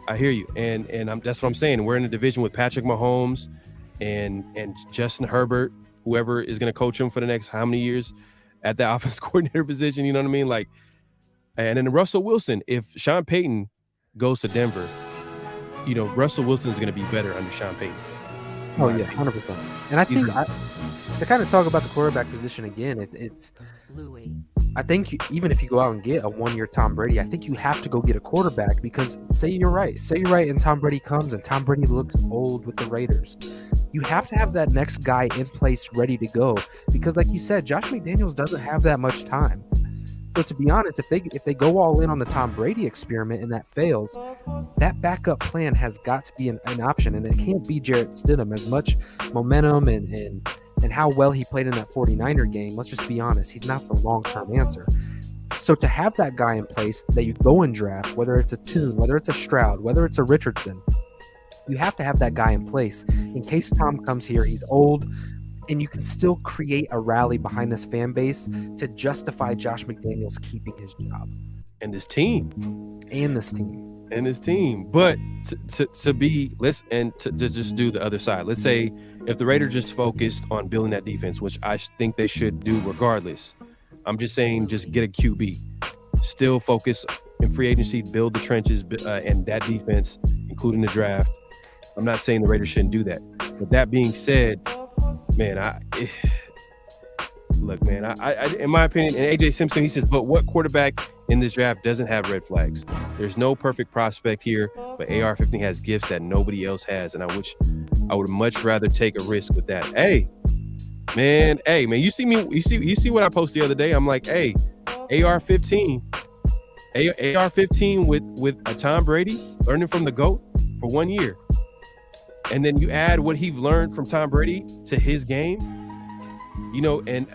And that's what I'm saying. We're in a division with Patrick Mahomes and Justin Herbert, whoever is going to coach him for the next how many years at the offense coordinator position. You know what I mean? Like, and then Russell Wilson. If Sean Payton goes to Denver, you know, Russell Wilson is going to be better under Sean Payton. Oh yeah, 100%. And I think to kind of talk about the quarterback position again, it's I think even if you go out and get a 1-year Tom Brady, I think you have to go get a quarterback because say you're right, and Tom Brady comes and Tom Brady looks old with the Raiders. You have to have that next guy in place ready to go because, like you said, Josh McDaniels doesn't have that much time. So to be honest, if they go all in on the Tom Brady experiment and that fails, that backup plan has got to be an option, and it can't be Jarrett Stidham. As much momentum and how well he played in that 49er game, let's just be honest, he's not the long-term answer. So to have that guy in place that you go and draft, whether it's a Tune, whether it's a Stroud, whether it's a Richardson, you have to have that guy in place in case Tom comes here, he's old, and you can still create a rally behind this fan base to justify Josh McDaniels keeping his job. And this team. But to just do the other side. Let's say if the Raiders just focused on building that defense, which I think they should do regardless. I'm just saying just get a QB. Still focus in free agency, build the trenches and that defense, including the draft. I'm not saying the Raiders shouldn't do that. But that being said, man, in my opinion, and AJ Simpson, he says, but what quarterback in this draft doesn't have red flags? There's no perfect prospect here, but AR-15 has gifts that nobody else has, and I would much rather take a risk with that. Hey, man, you see what I posted the other day? I'm like, hey, AR-15 with a Tom Brady learning from the GOAT for 1 year. And then you add what he learned from Tom Brady to his game, you know, and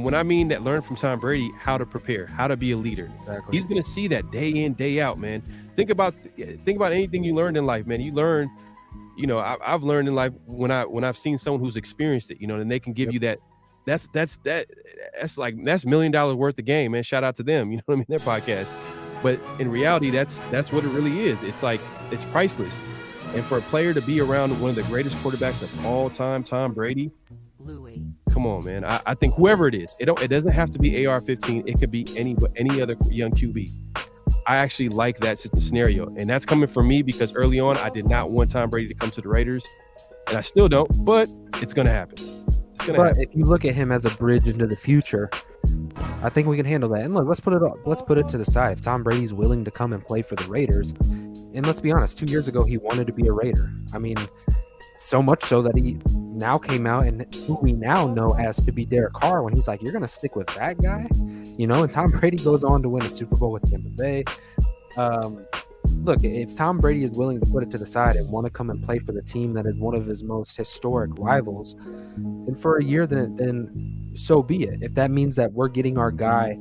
when I mean that learn from Tom Brady, how to prepare, how to be a leader. Exactly. He's going to see that day in, day out, man. Think about anything you learned in life, man. You learn, you know, I've learned in life when I've seen someone who's experienced it, you know, and they can give you that. That's $1 million worth of game, man. Shout out to them, you know what I mean? Their podcast. But in reality, that's what it really is. It's like, it's priceless. And for a player to be around one of the greatest quarterbacks of all time, Tom Brady, come on, man. I think whoever it is, it doesn't have to be AR-15. It could be any other young QB. I actually like that scenario. And that's coming from me because early on, I did not want Tom Brady to come to the Raiders. And I still don't, but it's going to happen. But if you look at him as a bridge into the future, I think we can handle that. And look, let's put it to the side. If Tom Brady's willing to come and play for the Raiders, and let's be honest, 2 years ago, he wanted to be a Raider. I mean, so much so that he now came out and who we now know as to be Derek Carr when he's like, you're going to stick with that guy? You know, and Tom Brady goes on to win a Super Bowl with Tampa Bay. Look, if Tom Brady is willing to put it to the side and want to come and play for the team that is one of his most historic rivals, then for a year, then so be it. If that means that we're getting our guy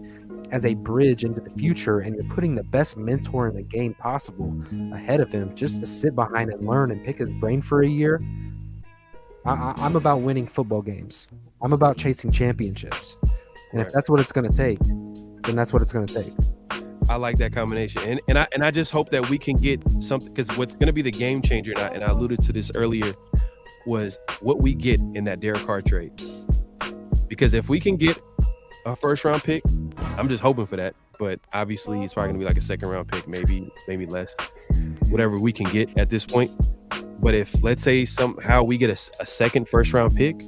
as a bridge into the future and you're putting the best mentor in the game possible ahead of him just to sit behind and learn and pick his brain for a year, I'm about winning football games. I'm about chasing championships. And if that's what it's going to take, then that's what it's going to take. I like that combination. And I just hope that we can get something, because what's going to be the game changer, and I alluded to this earlier, was what we get in that Derek Carr trade. Because if we can get a first-round pick, I'm just hoping for that. But obviously, he's probably going to be like a second-round pick, maybe less, whatever we can get at this point. But if, let's say, somehow we get a second first-round pick,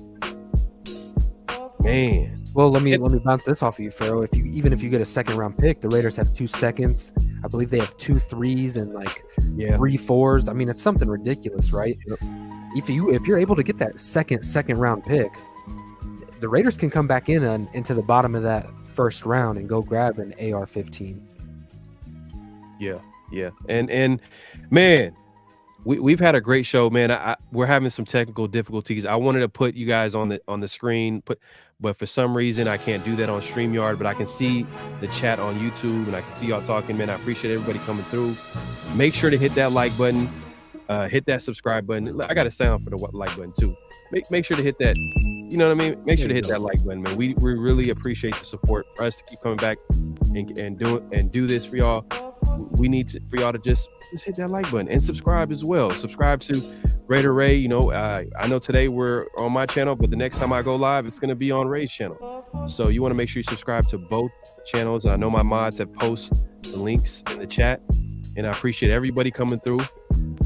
man. Well, let me bounce this off of you, Pharaoh. Even if you get a second-round pick, the Raiders have 2 seconds. I believe they have 2 3s and 3 4s. I mean, it's something ridiculous, right? If you're able to get that second-round pick, the Raiders can come back into the bottom of that first round and go grab an AR-15. Yeah. And man, we've had a great show, man. We're having some technical difficulties. I wanted to put you guys on the screen, but for some reason I can't do that on StreamYard. But I can see the chat on YouTube and I can see y'all talking, man. I appreciate everybody coming through. Make sure to hit that like button, hit that subscribe button. I got a sound for the like button too. Make sure to hit that. you know what I mean? Make sure to There you hit go. that like button, man. We really appreciate the support for us to keep coming back and do this for y'all. We need for y'all to just hit that like button and subscribe as well. Subscribe to Raider Ray. You know, I know today we're on my channel, but the next time I go live, it's going to be on Ray's channel. So you want to make sure you subscribe to both channels. And I know my mods have posted the links in the chat, and I appreciate everybody coming through.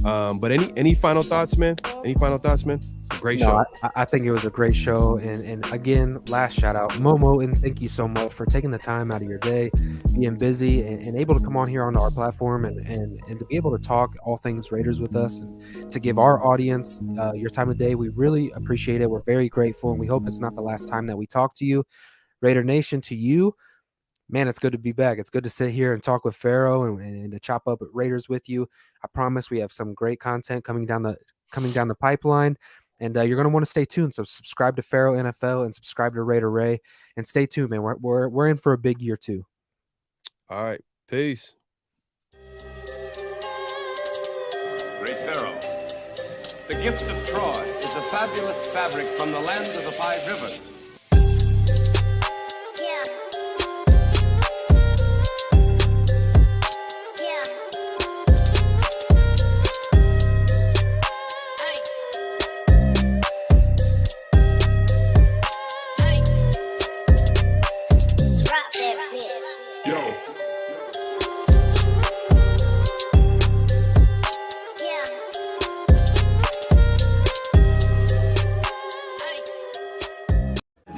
But any final thoughts, man? Any final thoughts, man? Great show. I think it was a great show. And again, last shout out, Momo, and thank you so much for taking the time out of your day, being busy and able to come on here on our platform and to be able to talk all things Raiders with us and to give our audience your time of day. We really appreciate it. We're very grateful, and we hope it's not the last time that we talk to you. Raider Nation, to you, man, it's good to be back. It's good to sit here and talk with Pharaoh and to chop up Raiders with you. I promise we have some great content coming down the pipeline. And you're going to want to stay tuned. So subscribe to Pharaoh NFL and subscribe to Raider Ray. And stay tuned, man. We're in for a big year too. All right. Peace. Great Pharaoh. The gift of Troy is a fabulous fabric from the land of the 5 rivers.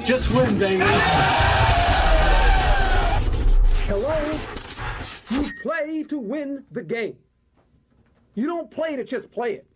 Just win, baby. Hello? You play to win the game. You don't play to just play it.